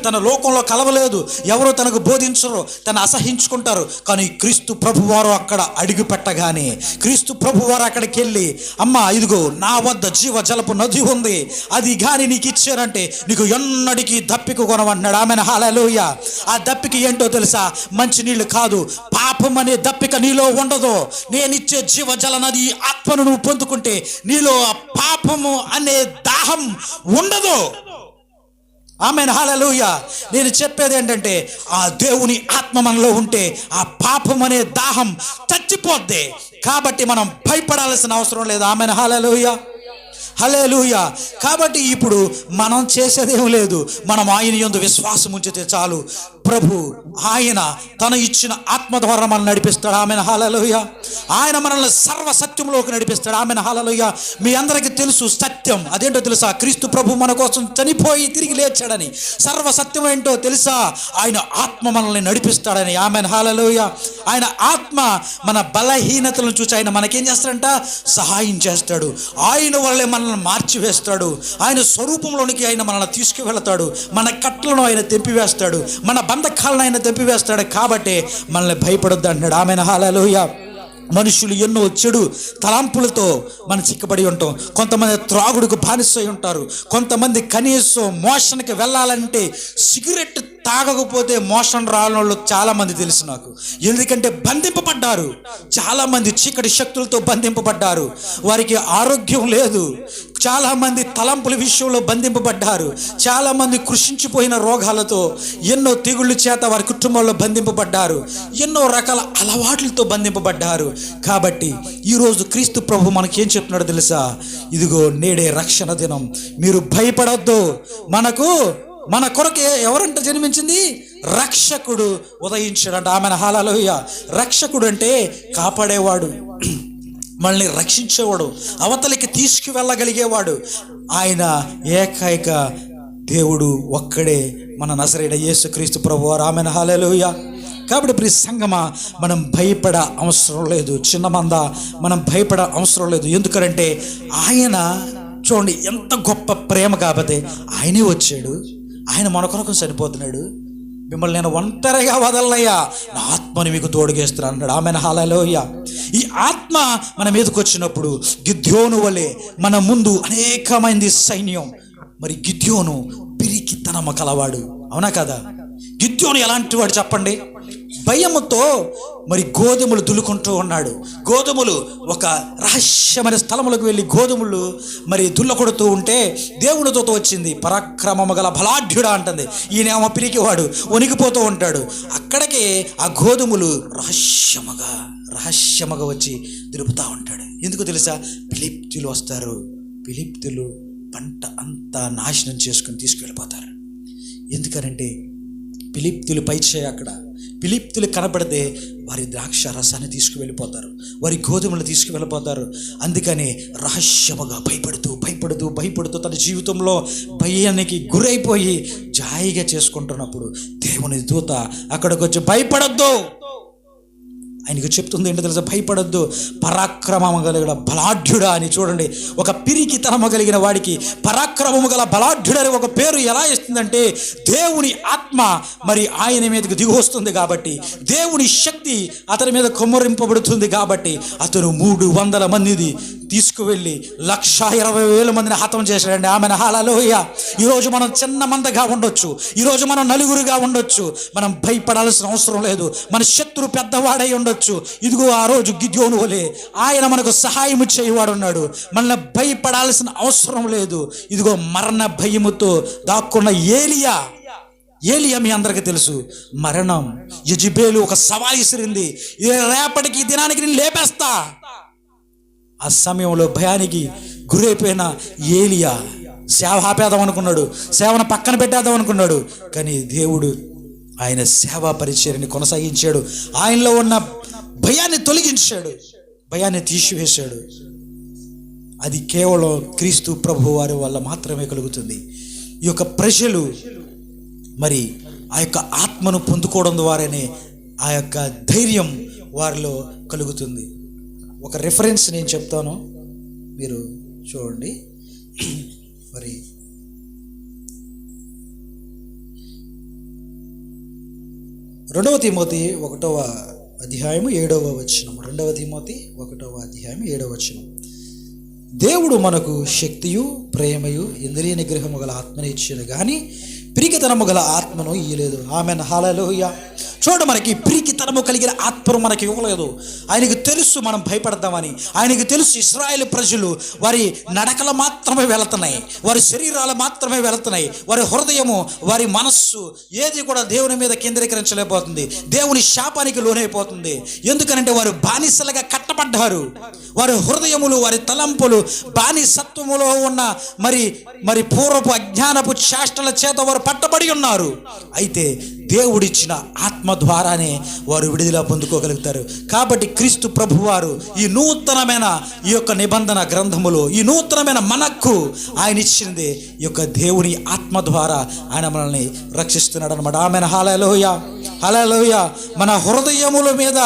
తన లోకంలో కలవలేదు, ఎవరో తనకు బోధించరు, తను అసహించుకుంటారు. కానీ క్రీస్తు ప్రభువారు అక్కడ అడుగు పెట్టగానే, క్రీస్తు ప్రభువారు అక్కడికి వెళ్ళి, అమ్మా ఇదిగో నా వద్ద జీవ జలపు నది ఉంది, అది కానీ నీకు ఇచ్చారంటే నీకు ఎన్నటికీ దప్పిక కొనవన్నాడు. Amen hallelujah. ఆ దప్పిక ఏంటో తెలుసా? మంచి నీళ్లు కాదు, పాపం అనే దప్పిక నీలో ఉండదు. నేనిచ్చే జీవ జల నది ఆత్మను నువ్వు పొందుకుంటే నీలో ఆ పాపము అనే దాహం ఉండదు. Amen hallelujah. నేను చెప్పేది ఏంటంటే ఆ దేవుని ఆత్మ మనలో ఉంటే ఆ పాపం అనే దాహం చచ్చిపోద్ది. కాబట్టి మనం భయపడాల్సిన అవసరం లేదు. Amen hallelujah. హల్లెలూయా. కాబట్టి ఇప్పుడు మనం చేసేదేం లేదు, మనం ఆయన యందు విశ్వాసం ఉంచితే చాలు. ప్రభు ఆయన తన ఇచ్చిన ఆత్మ ద్వారా మనల్ని నడిపిస్తాడు. Amen hallelujah. ఆయన మనల్ని సర్వ సత్యంలోకి నడిపిస్తాడు. Amen hallelujah. మీ అందరికీ తెలుసు సత్యం అదేంటో తెలుసా? క్రీస్తు ప్రభు మన కోసం చనిపోయి తిరిగి లేచాడని. సర్వ సత్యం ఏంటో తెలుసా? ఆయన ఆత్మ మనల్ని నడిపిస్తాడని. Amen hallelujah. ఆయన ఆత్మ మన బలహీనతలను చూసి ఆయన మనకేం చేస్తాడంట? సహాయం చేస్తాడు. ఆయన వల్లే మనల్ని మార్చివేస్తాడు. ఆయన స్వరూపంలోనికి ఆయన మనల్ని తీసుకువెళతాడు. మన కట్లను ఆయన తెంపివేస్తాడు, మన బంధకాలను ఆయన తెంపివేస్తాడు. కాబట్టి మనల్ని భయపడొద్దు అంటున్నాడు. Amen hallelujah. మనుషులు ఎన్నో చెడు తలంపులతో మనం చిక్కబడి ఉంటాం. కొంతమంది త్రాగుడుకు బానిసై ఉంటారు. కొంతమంది కనీసం మోషన్కి వెళ్ళాలంటే సిగరెట్ తాగకపోతే మోషన్ రాని వాళ్ళు చాలామంది తెలుసు నాకు. ఎందుకంటే బంధింపబడ్డారు. చాలామంది చీకటి శక్తులతో బంధింపబడ్డారు. వారికి ఆరోగ్యం లేదు. చాలామంది తలంపుల విషయంలో బంధింపబడ్డారు. చాలామంది కృషించిపోయిన రోగాలతో, ఎన్నో తెగుళ్ళ చేత వారి కుటుంబంలో బంధింపబడ్డారు. ఎన్నో రకాల అలవాట్లతో బంధింపబడ్డారు. కాబట్టి ఈరోజు క్రీస్తు ప్రభు మనకేం చెప్తున్నాడో తెలుసా? ఇదిగో నేడే రక్షణ దినం, మీరు భయపడొద్దు. మన కొరకు ఎవరంట జన్మించింది? రక్షకుడు ఉదయించాడంట. Amen hallelujah. రక్షకుడు అంటే కాపాడేవాడు, మనల్ని రక్షించేవాడు, అవతలికి తీసుకువెళ్ళగలిగేవాడు. ఆయన ఏకైక దేవుడు ఒక్కడే, మన నజరేయుడైన యేసుక్రీస్తు ప్రభువారు. Amen hallelujah. కాబట్టి ప్రియ సంగమా, మనం భయపడ అవసరం లేదు. చిన్న మంద, మనం భయపడ అవసరం లేదు. ఎందుకంటే ఆయన చూడండి ఎంత గొప్ప ప్రేమ. కాబట్టి ఆయనే వచ్చాడు, ఆయన మన కొరకు చనిపోతున్నాడు. మిమ్మల్ని నేను ఒంటరిగా వదలనయ్యా, నా ఆత్మని మీకు తోడుగేస్తున్నాను అన్నాడు. ఆమెను హల్లెలూయా. ఈ ఆత్మ మన మీదకి వచ్చినప్పుడు గిద్యోను వలె మన ముందు అనేకమైంది సైన్యం. మరి గిద్యోను పిరికితనము కలవాడు, అవునా కదా? గిద్యోను ఎలాంటి వాడు చెప్పండి? భయముతో మరి గోధుమలు దులుకుంటూ ఉన్నాడు. గోధుమలు ఒక రహస్యమైన స్థలములకు వెళ్ళి గోధుమలు మరి దుల్లకొడుతూ ఉంటే దేవునితో వచ్చింది, పరాక్రమము గల బలాఢ్యుడా అంటుంది. ఈయనేమో పిరికివాడు, వణికిపోతూ ఉంటాడు. అక్కడికి ఆ గోధుమలు రహస్యముగా వచ్చి దులుపుతూ ఉంటాడు. ఎందుకు తెలుసా? ఫిలిప్తీయులు వస్తారు. ఫిలిప్తీయులు పంట అంతా నాశనం చేసుకుని తీసుకెళ్ళిపోతారు. ఎందుకనంటే ఫిలిప్తీయులు పైచేయి అక్కడ. ఫిలిప్తీయులు కనపడితే వారి ద్రాక్ష రసాన్ని తీసుకువెళ్ళిపోతారు, వారి గోధుమలు తీసుకువెళ్ళిపోతారు. అందుకని రహస్యముగా భయపడుతూ తన జీవితంలో భయానికి గురైపోయి జాయిగా చేసుకుంటున్నప్పుడు దేవుని దూత అక్కడికి వచ్చి భయపడొద్దు, ఆయనకు చెప్తుంది ఏంటో తెలుసా? భయపడొద్దు, పరాక్రమము కలిగిన బలాఢ్యుడా అని. చూడండి, ఒక పిరికితనము కలిగిన వాడికి పరాక్రమము గల బలాఢ్యుడని ఒక పేరు ఎలా ఇస్తుందంటే, దేవుని ఆత్మ మరి ఆయన మీదకి దిగి వస్తుంది కాబట్టి, దేవుని శక్తి అతని మీద కుమ్మరింపబడుతుంది కాబట్టి అతను 300 మందిని తీసుకువెళ్ళి 1,20,000 మందిని హతం చేశాడండి. ఆమెను హల్లెలూయా. ఈరోజు మనం చిన్న మందగా ఉండొచ్చు, ఈరోజు మనం నలుగురుగా ఉండొచ్చు, మనం భయపడాల్సిన అవసరం లేదు. మన శత్రు పెద్దవాడై ఉండొచ్చు. ఇదిగో ఆ రోజు గిద్యోను వలె ఆయన మనకు సహాయం చేయవాడు ఉన్నాడు. మనల్ని భయపడాల్సిన అవసరం లేదు. ఇదిగో మరణ భయముతో దాక్కున్న ఏలియా మీ అందరికీ తెలుసు. మరణం, యెజెబెలు ఒక సవాల్ ఇసిరింది, రేపటికి ఈ దినానికి నేను లేపేస్తా. ఆ సమయంలో భయానికి గురైపోయిన ఏలియా సేవ ఆపేద్దాం అనుకున్నాడు, సేవను పక్కన పెట్టేద్దాం అనుకున్నాడు. కానీ దేవుడు ఆయన సేవా పరిచర్యని కొనసాగించాడు. ఆయనలో ఉన్న భయాన్ని తొలగించాడు, భయాన్ని తీసివేశాడు. అది కేవలం క్రీస్తు ప్రభు వారి వల్ల మాత్రమే కలుగుతుంది. ఈ యొక్క ప్రజలు మరి ఆ యొక్క ఆత్మను పొందుకోవడం ద్వారానే ఆ యొక్క ధైర్యం వారిలో కలుగుతుంది. ఒక రిఫరెన్స్ నేను చెప్తాను, మీరు చూడండి. మరి 2 తిమోతి 1వ అధ్యాయము 7వ వచనం. 2 తిమోతి 1వ అధ్యాయం 7వ వచనం. దేవుడు మనకు శక్తియు ప్రేమయు ఇంద్రియ నిగ్రహము గల ఆత్మని ఇచ్చాడు, కానీ పిరికితనము గల ఆత్మను ఇయ్యలేదు. Amen hallelujah. చూడ, మనకి పిరికితనము కలిగిన ఆత్మను మనకి ఇవ్వలేదు. ఆయనకు తెలుసు మనం భయపడతామని. ఆయనకు తెలుసు ఇశ్రాయేలు ప్రజలు వారి నడకలు మాత్రమే వెళుతున్నాయి, వారి శరీరాలు మాత్రమే వెళుతున్నాయి, వారి హృదయము వారి మనస్సు ఏది కూడా దేవుని మీద కేంద్రీకరించలేకపోతుంది, దేవుని శాపానికి లోనైపోతుంది. ఎందుకనంటే వారు బానిసలుగా కట్టబడ్డారు. వారి హృదయములు, వారి తలంపులు బానిసత్వములో ఉన్న మరి పూర్వపు అజ్ఞానపు చేష్టల చేత వారు పట్టబడి ఉన్నారు. అయితే దేవుడిచ్చిన ఆత్మ ద్వారానే వారు విడుదల పొందుకోగలుగుతారు. కాబట్టి క్రీస్తు ప్రభువారు ఈ నూతనమైన ఈ యొక్క నిబంధన గ్రంథములో ఈ నూతనమైన మనకు ఆయన ఇచ్చింది ఈ యొక్క దేవుని ఆత్మ ద్వారా ఆయన మనల్ని రక్షిస్తున్నాడు అనమాట. ఆమెన్ హల్లెలూయా, హల్లెలూయా. మన హృదయముల మీద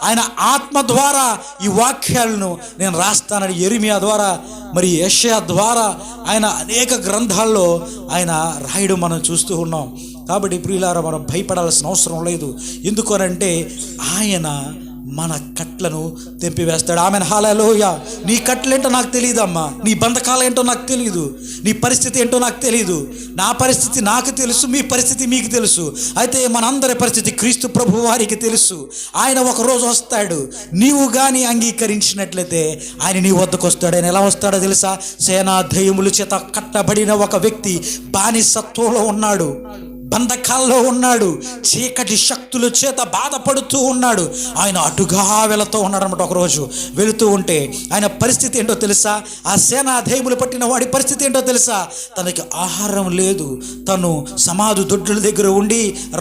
ఆయన ఆత్మ ద్వారా ఈ వాక్యాలను నేను రాస్తానని యెరెమీయా ద్వారా, మరి యెషయా ద్వారా ఆయన అనేక గ్రంథాల్లో ఆయన రాయడం మనం చూస్తూ ఉన్నాం. కాబట్టి ప్రియులారా, మనం భయపడాల్సిన అవసరం లేదు. ఎందుకు అనంటే ఆయన మన కట్లను తెంపివేస్తాడు. Amen hallelujah. నీ కట్లేంటో నాకు తెలియదమ్మా, నీ బంధకాలు ఏంటో నాకు తెలియదు, నీ పరిస్థితి ఏంటో నాకు తెలియదు. నా పరిస్థితి నాకు తెలుసు, మీ పరిస్థితి మీకు తెలుసు. అయితే మనందరి పరిస్థితి క్రీస్తు ప్రభు వారికి తెలుసు. ఆయన ఒక రోజు వస్తాడు, నీవు కానీ అంగీకరించినట్లయితే ఆయన నీ వద్దకు వస్తాడు. ఆయన ఎలా వస్తాడో తెలుసా? సేనా దయ్యముల చేత కట్టబడిన ఒక వ్యక్తి బానిసత్వంలో ఉన్నాడు, బంధకాల్లో ఉన్నాడు, చీకటి శక్తుల చేత బాధపడుతూ ఉన్నాడు. ఆయన అటుగా వెళుతూ ఉన్నాడు అనమాట. ఒకరోజు వెళుతూ ఉంటే ఆయన పరిస్థితి ఏంటో తెలుసా? ఆ సేనా దయ్యములు పట్టిన వాడి పరిస్థితి ఏంటో తెలుసా? తనకి ఆహారం లేదు. తను సమాధి దొడ్ల దగ్గర ఉండి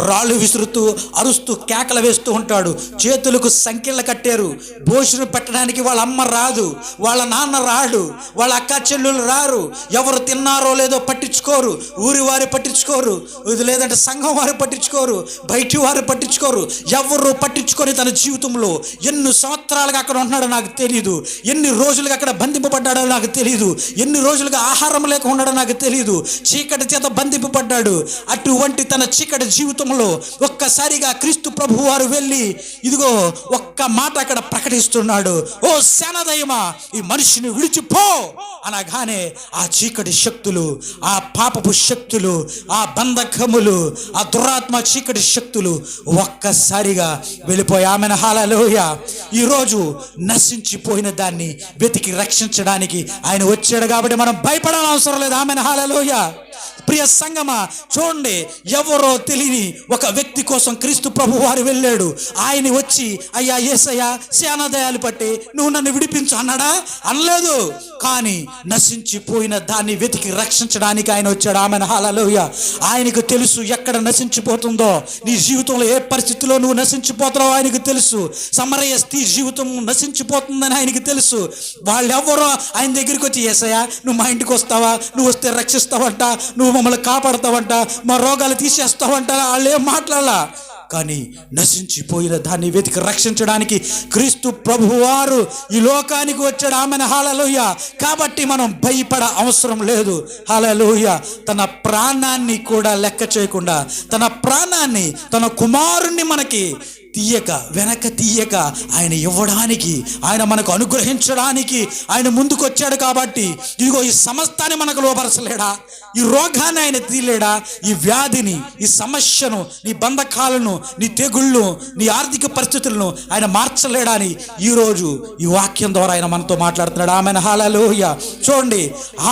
రాళ్ళు విసురుతూ అరుస్తూ కేకలు వేస్తూ ఉంటాడు. చేతులకు సంకెళ్ళు కట్టారు. భోజనం పెట్టడానికి వాళ్ళ అమ్మ రాదు, వాళ్ళ నాన్న రాడు, వాళ్ళ అక్క చెల్లెలు రారు. ఎవరు తిన్నారో లేదో పట్టించుకోరు, ఊరి వారి పట్టించుకోరు. లేదంటే సంఘం వారు పట్టించుకోరు, బయటి వారు పట్టించుకోరు, ఎవరు పట్టించుకొని తన జీవితంలో ఎన్ని సంవత్సరాలుగా అక్కడ ఉంటున్నాడో నాకు తెలియదు, ఎన్ని రోజులుగా అక్కడ బంధింపబడ్డాడో నాకు తెలియదు, ఎన్ని రోజులుగా ఆహారం లేక ఉన్నాడో నాకు తెలియదు, చీకటి చేత బంధింపబడ్డాడు. అటువంటి తన చీకటి జీవితంలో ఒక్కసారిగా క్రీస్తు ప్రభు వారు వెళ్ళి ఇదిగో ఒక్క మాట అక్కడ ప్రకటిస్తున్నాడు, ఓ సేనాదయమా ఈ మనిషిని విడిచిపో అనగానే ఆ చీకటి శక్తులు, ఆ పాపపు శక్తులు, ఆ బంధకములు, ఆ దురాత్మ చీకటి శక్తులు ఒక్కసారిగా వెళ్ళిపోయి ఆమెను హల్లెలూయా. ఈరోజు నశించిపోయిన దాన్ని వెతికి రక్షించడానికి ఆయన వచ్చాడు కాబట్టి మనం భయపడాల్సిన అవసరం లేదు. ఆమెను హల్లెలూయా. ప్రియ సంగమా, చూడండి, ఎవరో తెలియని ఒక వ్యక్తి కోసం క్రీస్తు ప్రభు వారు వెళ్ళాడు. ఆయన వచ్చి అయ్యా యేసయ్యా సేనాదయాలు పట్టి నువ్వు నన్ను విడిపించు అన్నాడా? అనలేదు. కానీ నశించిపోయిన దాన్ని వెతికి రక్షించడానికి ఆయన వచ్చాడు. ఆమెను హల్లెలూయా. ఆయనకు తెలుసు ఎక్కడ నశించిపోతుందో, నీ జీవితంలో ఏ పరిస్థితిలో నువ్వు నశించిపోతున్నావో ఆయనకు తెలుసు. సమరయ స్త్రీ జీవితం నశించిపోతుందని ఆయనకు తెలుసు. వాళ్ళెవరో ఆయన దగ్గరికి వచ్చి యేసయ్యా నువ్వు మా ఇంటికి వస్తావా, నువ్వు వస్తే రక్షిస్తావంట, నువ్వు మమ్మల్ని కాపాడుతావంట, మా రోగాలు తీసేస్తావంట, వాళ్ళు ఏం మాట్లాడాల. కానీ నశించిపోయిన దాన్ని వెతికి రక్షించడానికి క్రీస్తు ప్రభువారు ఈ లోకానికి వచ్చాడు. ఆమెను హల్లెలూయా. కాబట్టి మనం భయపడ అవసరం లేదు. హల్లెలూయా. తన ప్రాణాన్ని కూడా లెక్క చేయకుండా, తన ప్రాణాన్ని, తన కుమారుణ్ణి మనకి వెనక తీయక ఆయన ఇవ్వడానికి, ఆయన మనకు అనుగ్రహించడానికి ఆయన ముందుకు వచ్చాడు. కాబట్టి ఇదిగో ఈ సమస్తాన్ని మనకు లోపరచలేడా? ఈ రోగాన్ని ఆయన తీయలేడా? ఈ వ్యాధిని, ఈ సమస్యను, నీ బంధకాలను, నీ తెగుళ్ళు, నీ ఆర్థిక పరిస్థితులను ఆయన మార్చలేడా అని ఈరోజు ఈ వాక్యం ద్వారా ఆయన మనతో మాట్లాడుతున్నాడు. ఆమెను హల్లెలూయా. చూడండి,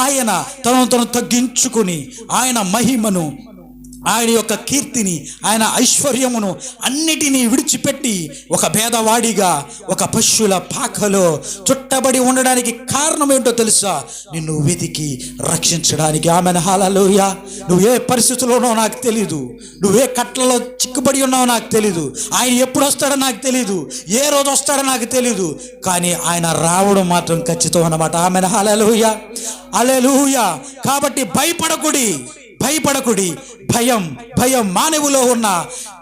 ఆయన తనను తగ్గించుకుని ఆయన మహిమను, ఆయన యొక్క కీర్తిని, ఆయన ఐశ్వర్యమును అన్నిటినీ విడిచిపెట్టి ఒక భేదవాడిగా ఒక పశువుల పాకలో చుట్టబడి ఉండడానికి కారణం ఏంటో తెలుసా? నిన్ను వెతికి రక్షించడానికి. ఆమెను హల్లెలూయా. నువ్వు ఏ పరిస్థితుల్లోనో నాకు తెలీదు, నువ్వే కట్లలో చిక్కుబడి ఉన్నావో నాకు తెలీదు, ఆయన ఎప్పుడు వస్తాడో నాకు తెలీదు, ఏ రోజు వస్తాడో నాకు తెలీదు, కానీ ఆయన రావడం మాత్రం ఖచ్చితం అన్నమాట. ఆమెను హల్లెలూయా. హల్లెలూయా. కాబట్టి భయపడకుడి. భయం మానవులో ఉన్న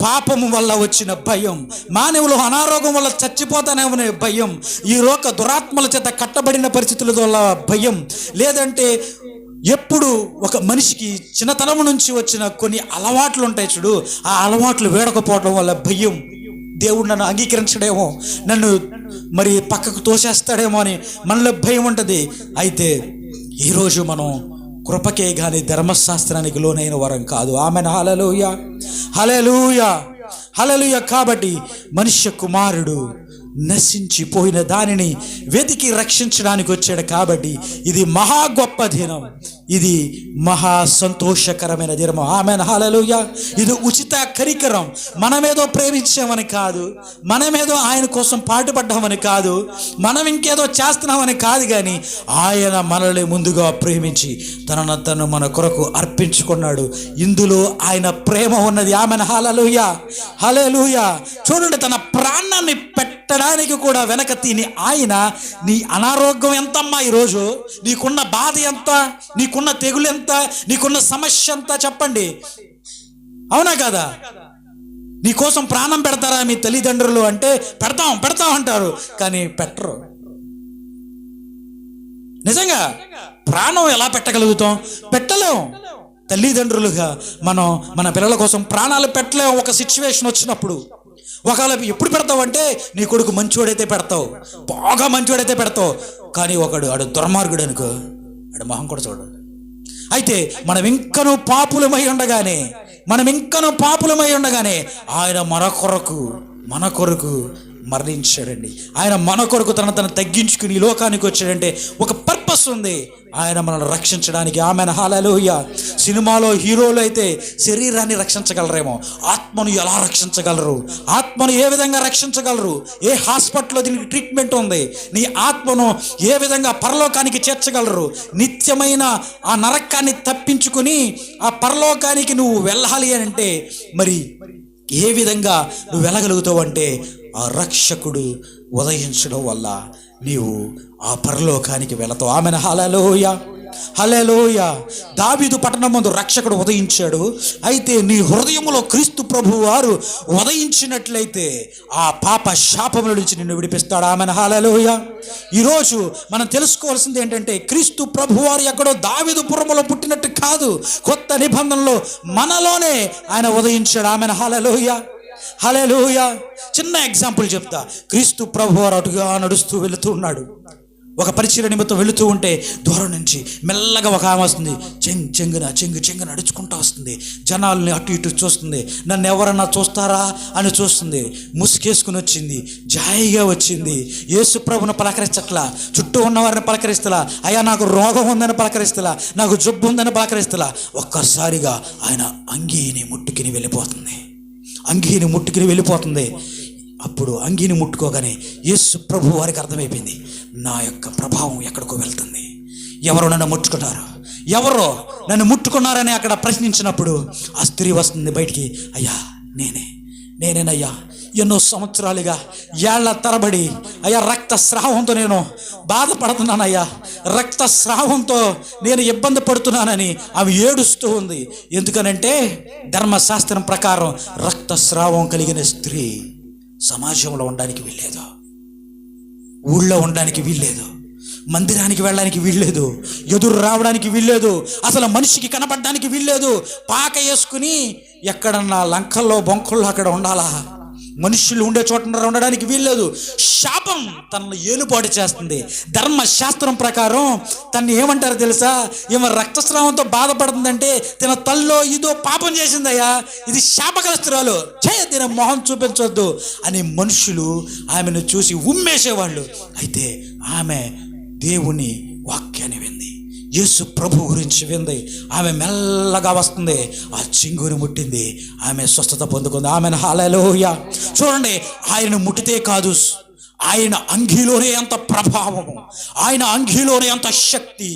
పాపము వల్ల వచ్చిన భయం, మానవులు అనారోగ్యం వల్ల చచ్చిపోతానే భయం, ఈ లోక దురాత్మల చేత కట్టబడిన పరిస్థితుల వల్ల భయం, లేదంటే ఎప్పుడు ఒక మనిషికి చిన్నతనం నుంచి వచ్చిన కొన్ని అలవాట్లు ఉంటాయి చూడు, ఆ అలవాట్లు వేడకపోవడం వల్ల భయం. దేవుడు నన్ను అంగీకరించడేమో, నన్ను మరి పక్కకు తోసేస్తాడేమో అని మనలో భయం ఉంటుంది. అయితే ఈరోజు మనం కృపకే గాని ధర్మశాస్త్రానికి లోనైన వరం కాదు. ఆమెను హల్లెలూయా. హల్లెలూయా. హల్లెలూయా. కాబట్టి మనుష్య కుమారుడు నశించిపోయిన దానిని వెతికి రక్షించడానికి వచ్చాడు. కాబట్టి ఇది మహా గొప్ప దినం, ఇది మహా సంతోషకరమైన దినం. Amen hallelujah. ఇది ఉచిత కరికరం. మనమేదో ప్రేమించామని కాదు, మనమేదో ఆయన కోసం పాటుపడ్డామని కాదు, మనం ఇంకేదో చేస్తున్నామని కాదు, కానీ ఆయన మనల్ని ముందుగా ప్రేమించి తను మన కొరకు అర్పించుకున్నాడు. ఇందులో ఆయన ప్రేమ ఉన్నది. Amen hallelujah. హల్లెలూయా. చూడండి, తన ప్రాణాన్ని పెట్టడానికి కూడా వెనక తిని ఆయన, నీ అనారోగ్యం ఎంతమ్మా, ఈరోజు నీకున్న బాధ ఎంత, నీకున్న తెగులు ఎంత, నీకున్న సమస్య ఎంత చెప్పండి, అవునా కదా? నీకోసం ప్రాణం పెడతారా మీ తల్లిదండ్రులు అంటే పెడతాం అంటారు, కానీ పెట్టరు. నిజంగా ప్రాణం ఎలా పెట్టగలుగుతాం? పెట్టలేం. తల్లిదండ్రులుగా మనం మన పిల్లల కోసం ప్రాణాలు పెట్టలేం. ఒక సిచ్యువేషన్ వచ్చినప్పుడు ఒకవేళ ఎప్పుడు పెడతావు అంటే, నీ కొడుకు మంచివాడైతే పెడతావు, బాగా మంచివాడైతే పెడతావు, కానీ ఆడు దుర్మార్గుడు అనుకో, ఆడు మొహం కూడా చూడు. అయితే మనం ఇంకనూ పాపులమై ఉండగానే ఆయన మన కొరకు మరణించాడండి. ఆయన మన కొరకు తను తగ్గించుకుని ఈ లోకానికి వచ్చాడంటే ఒక పర్పస్ ఉంది, ఆయన మనల్ని రక్షించడానికి. ఆమెను హల్లెలూయా. సినిమాలో హీరోలు అయితే శరీరాన్ని రక్షించగలరేమో, ఆత్మను ఎలా రక్షించగలరు? ఆత్మను ఏ విధంగా రక్షించగలరు? ఏ హాస్పిటల్లో దీనికి ట్రీట్మెంట్ ఉంది? నీ ఆత్మను ఏ విధంగా పరలోకానికి చేర్చగలరు? నిత్యమైన ఆ నరకాన్ని తప్పించుకుని ఆ పరలోకానికి నువ్వు వెళ్ళాలి అని అంటే మరి ఏ విధంగా నువ్వు వెళ్ళగలుగుతావు అంటే, ఆ రక్షకుడు ఉదయించడం వల్ల నీవు ఆ పరలోకానికి వెళతావు. ఆమెను హల్లెలూయా. హల్లెలూయా. దావీదు పట్టణం ముందు రక్షకుడు ఉదయించాడు. అయితే నీ హృదయంలో క్రీస్తు ప్రభువు వారు ఉదయించినట్లయితే ఆ పాప శాపముల నుంచి నిన్ను విడిపిస్తాడు. ఆమెన్. హల్లెలూయా. ఈరోజు మనం తెలుసుకోవాల్సింది ఏంటంటే క్రీస్తు ప్రభువు వారు ఎక్కడో దావీదు పురములో పుట్టినట్టు కాదు, కొత్త నిబంధనలో మనలోనే ఆయన ఉదయించాడు. ఆమెన్. హల్లెలూయా. హల్లెలూయా. చిన్న ఎగ్జాంపుల్ చెప్తా. క్రీస్తు ప్రభువు వారు అటుగా నడుస్తూ వెళుతూ ఉన్నాడు. ఒక పరిచయ నిమిత్తం వెళుతూ ఉంటే దూరం నుంచి మెల్లగా ఒక ఆమె వస్తుంది. చెంగు నడుచుకుంటూ వస్తుంది. జనాల్ని అటు ఇటు చూస్తుంది. నన్ను ఎవరన్నా చూస్తారా అని చూస్తుంది. ముసుకేసుకుని వచ్చింది, జాయిగా వచ్చింది. యేసు ప్రభుని పలకరించట్లా, చుట్టూ ఉన్నవారిని పలకరిస్తలా, అయ్యా నాకు రోగం ఉందని పలకరిస్తలా, నాకు జబ్బు ఉందని పలకరిస్తలా. ఒక్కసారిగా ఆయన అంగీని ముట్టుకుని వెళ్ళిపోతుంది. అప్పుడు అంగీని ముట్టుకోగానే యేసు ప్రభు వారికి అర్థమైపోయింది, నా యొక్క ప్రభావం ఎక్కడికో వెళ్తుంది. ఎవరో నన్ను ముట్టుకున్నారని అక్కడ ప్రశ్నించినప్పుడు ఆ స్త్రీ వస్తుంది బయటికి. అయ్యా నేనేనయ్యా, ఎన్నో సంవత్సరాలుగా ఏళ్ల తరబడి అయ్యా రక్తస్రావంతో నేను బాధపడుతున్నానయ్యా, రక్తస్రావంతో నేను ఇబ్బంది పడుతున్నానని ఆమె ఏడుస్తూ ఉంది. ఎందుకనంటే ధర్మశాస్త్రం ప్రకారం రక్తస్రావం కలిగిన స్త్రీ సమాజంలో ఉండడానికి వీల్లేదు, ఊళ్ళో ఉండడానికి వీల్లేదు, మందిరానికి వెళ్ళడానికి వీల్లేదు, ఎదురు రావడానికి వీల్లేదు, అసలు మనిషికి కనపడడానికి వీల్లేదు. పాక వేసుకుని ఎక్కడన్నా లంకల్లో బొంకల్లో అక్కడ ఉండాలా, మనుషులు ఉండే చోట ఉండడానికి వీల్లేదు. శాపం తనను ఏలుపాటు చేస్తుంది. ధర్మశాస్త్రం ప్రకారం తను ఏమంటారో తెలుసా, ఈమె రక్తస్రావంతో బాధపడుతుందంటే తన తల్లో ఇదో పాపం చేసిందయ్యా, ఇది శాపగ్రస్తురాలు, దీని మొహం చూపించొద్దు అని మనుషులు ఆమెను చూసి ఉమ్మేసేవాళ్ళు. అయితే ఆమె దేవుని వాక్యాన్ని వింది, యేసు ప్రభు గురించి వింది. ఆమె మెల్లగా వస్తుంది, ఆ చింగుని ముట్టింది, ఆమె స్వస్థత పొందుకుంది. ఆమెను. హల్లెలూయా. చూడండి, ఆయన ముట్టితే కాదు, ఆయన అంగీలోనే అంత ప్రభావము, ఆయన అంగీలోనే అంత శక్తి.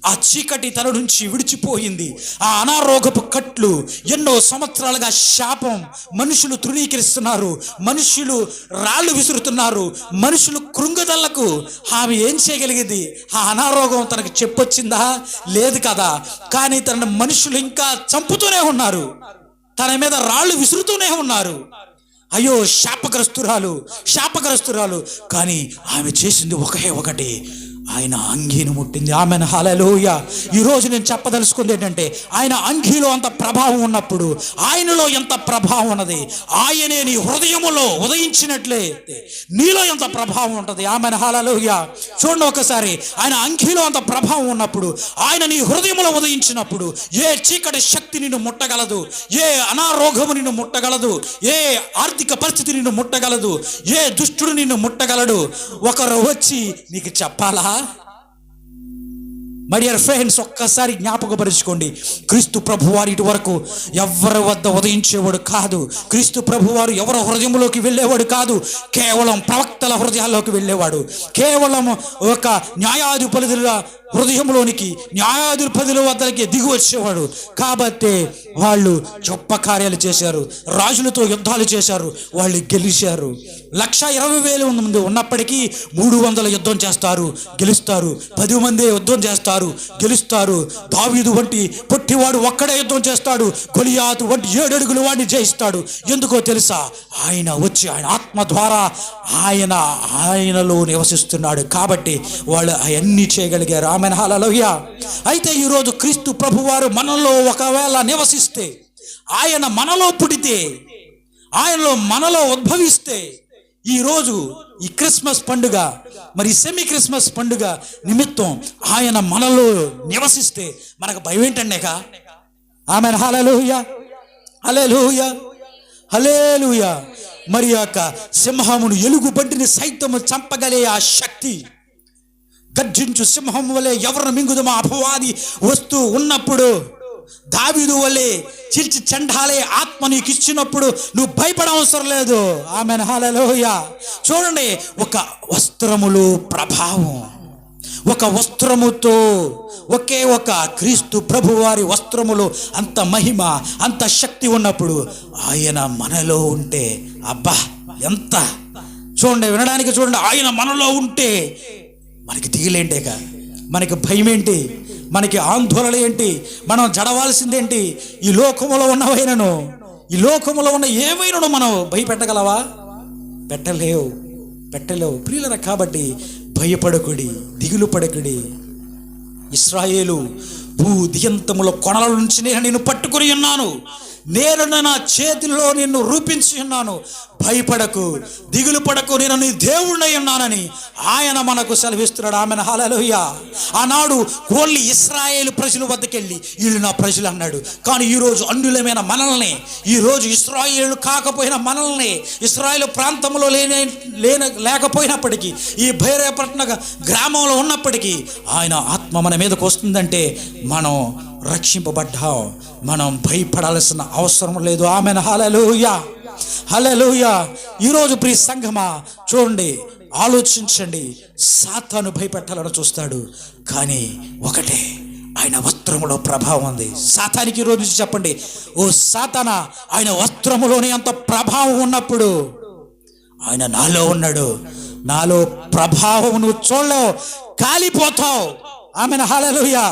ఆ చీకటి తన నుంచి విడిచిపోయింది. ఆ అనారోగపు కట్లు, ఎన్నో సంవత్సరాలుగా శాపం, మనుషులు తృణీకరిస్తున్నారు, మనుషులు రాళ్ళు విసురుతున్నారు, మనుషులు కృంగుదలకు ఆమె ఏం చేయగలిగింది? ఆ అనారోగం తనకు చెప్పొచ్చిందా? లేదు కదా. కానీ తన మనుషులు ఇంకా చంపుతూనే ఉన్నారు, తన మీద రాళ్ళు విసురుతూనే ఉన్నారు. అయ్యో శాపగ్రస్తురాలు. కానీ ఆమె చేసింది ఒకటి, ఆయన అంగీని ముట్టింది. ఆమెను. హల్లెలూయా. ఈరోజు నేను చెప్పదలుచుకుంది ఏంటంటే ఆయన అంగీలో అంత ప్రభావం ఉన్నప్పుడు ఆయనలో ఎంత ప్రభావం ఉన్నది. ఆయనే నీ హృదయములో ఉదయించినట్లయితే నీలో ఎంత ప్రభావం ఉంటుంది. ఆమెను. హల్లెలూయా. చూడండి ఒకసారి, ఆయన అంగీలో అంత ప్రభావం ఉన్నప్పుడు, ఆయన నీ హృదయములో ఉదయించినప్పుడు ఏ చీకటి శక్తి నిన్ను ముట్టగలదు, ఏ అనారోగము నిన్ను ముట్టగలదు, ఏ ఆర్థిక పరిస్థితి నిన్ను ముట్టగలదు, ఏ దుష్టుడు నిన్ను ముట్టగలడు. ఒకరు వచ్చి నీకు చెప్పాలా? మై డియర్ ఫ్రెండ్స్, ఒక్కసారి జ్ఞాపకపరుచుకోండి, క్రీస్తు ప్రభువారు ఇటు వరకు ఎవరి వద్ద ఉదయించేవాడు కాదు. క్రీస్తు ప్రభువారు ఎవరి హృదయంలోకి వెళ్ళేవాడు కాదు, కేవలం ప్రవక్తల హృదయాల్లోకి వెళ్ళేవాడు. కేవలం ఒక న్యాయాధిపతుల హృదయంలోనికి, న్యాయాధిపతుల వద్దకి దిగి వచ్చేవాడు. కాబట్టి వాళ్ళు గొప్ప కార్యాలు చేశారు, రాజులతో యుద్ధాలు చేశారు, వాళ్ళు గెలిచారు. 120,000 మంది ఉన్నప్పటికీ 300 యుద్ధం చేస్తారు, గెలుస్తారు. 10 మంది యుద్ధం చేస్తారు, గెలుస్తారు. దావీదు వంటి పొట్టివాడు ఒక్కడే యుద్ధం చేస్తాడు, గొలియాతు వంటి 7 అడుగుల వాడిని జయిస్తాడు. ఎందుకో తెలుసా? ఆయన వచ్చి ఆయన ఆత్మ ద్వారా ఆయనలో నివసిస్తున్నాడు. కాబట్టి వాళ్ళు అవన్నీ చేయగలిగారు. ఆమెన్. హల్లెలూయా. అయితే ఈరోజు క్రీస్తు ప్రభువారు మనలో ఒకవేళ నివసిస్తే, ఆయన మనలో పుడితే, ఆయనలో మనలో ఉద్భవిస్తే, ఈరోజు ఈ క్రిస్మస్ పండుగ, మరి సెమీ క్రిస్మస్ పండుగ నిమిత్తం ఆయన మనలో నివసిస్తే మనకు భయం ఏంటండేక? ఆమెన్. హల్లెలూయా. హల్లెలూయా. హల్లెలూయా. మరి యొక్క సింహమును, ఎలుగుబంటిని సైతము చంపగలే ఆ శక్తి, గర్జించు సింహం వలె ఎవరిని మింగుదమా అపవాది వస్తూ ఉన్నప్పుడు, దావీదు వలె చీల్చి చెండాలే ఆత్మ నీకు ఇచ్చినప్పుడు నువ్వు భయపడవసరం లేదు. ఆమెన్. హల్లెలూయా. చూడండి, ఒక వస్త్రములో ప్రభావం, ఒక వస్త్రముతో, ఒకే ఒక క్రీస్తు ప్రభువారి వస్త్రములో అంత మహిమ, అంత శక్తి ఉన్నప్పుడు ఆయన మనలో ఉంటే అబ్బా ఎంత! చూడండి, వినడానికి చూడండి, ఆయన మనలో ఉంటే మనకి దిగులేంటేక, మనకి భయం ఏంటి? మనకి ఆందోళన ఏంటి? మనం జడవాల్సిందేంటి? ఈ లోకములో ఉన్నవైనను, ఈ లోకములో ఉన్న ఏమైనాను మనం భయపెట్టగలవా? పెట్టలేవు. ప్రియులరా, కాబట్టి భయపడకుడి, దిగులు పడకుడి. ఇశ్రాయేలు, భూ దిగంతముల కొనల నుంచి నేను నిన్ను పట్టుకుని ఉన్నాను, నేను నా చేతిలో నిన్ను రూపించి ఉన్నాను, భయపడకు, దిగులు పడకు, నేను నీ దేవుడినై ఉన్నానని ఆయన మనకు సెలవిస్తున్నాడు. ఆమెను హల్లెలూయా. ఆనాడు ఓన్లీ ఇశ్రాయేలు ప్రజల వద్దకెళ్ళి వీళ్ళు నా ప్రజలు అన్నాడు. కానీ ఈరోజు అన్యులమైన మనల్ని, ఈరోజు ఇశ్రాయేలు కాకపోయిన మనల్ని, ఇశ్రాయేలు ప్రాంతంలో లేకపోయినప్పటికీ, ఈ భైరవపట్న గ్రామంలో ఉన్నప్పటికీ ఆయన ఆత్మ మన మీదకు వస్తుందంటే మనం రక్షింపబడ్డాం, మనం భయపడాల్సిన అవసరం లేదు. ఆమెను హల్లెలూయా, హల్లెలూయా. ఈరోజు ప్రియ సంఘమా, చూడండి, ఆలోచించండి. సాతాను భయపెట్టాలని చూస్తాడు, కానీ ఒకటే, ఆయన వస్త్రములో ప్రభావం ఉంది. సాతానికి ఈరోజు చెప్పండి, ఓ సాతానా, ఆయన వస్త్రములోనే అంత ప్రభావం ఉన్నప్పుడు ఆయన నాలో ఉన్నాడు, నాలో ప్రభావం నువ్వు చూడలేవు, కాలిపోతావు. ఆమెను హల్లెలూయా,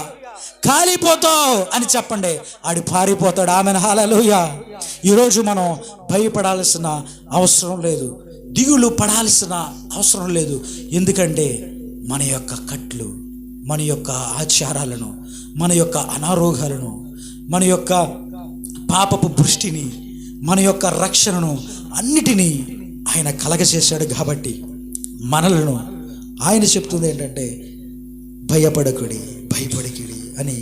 కాలిపోతావు అని చెప్పండి, ఆడు పారిపోతాడు. ఆమెను హల్లెలూయా. ఈరోజు మనం భయపడాల్సిన అవసరం లేదు, దిగులు పడాల్సిన అవసరం లేదు. ఎందుకంటే మన యొక్క కట్లు, మన యొక్క ఆచారాలను, మన యొక్క అనారోగ్యాలను, మన యొక్క పాపపు దృష్టిని, మన యొక్క రక్షణను అన్నిటినీ ఆయన కలగచేశాడు. కాబట్టి మనలను ఆయన చెప్తుంది ఏంటంటే, భయపడకుడి అని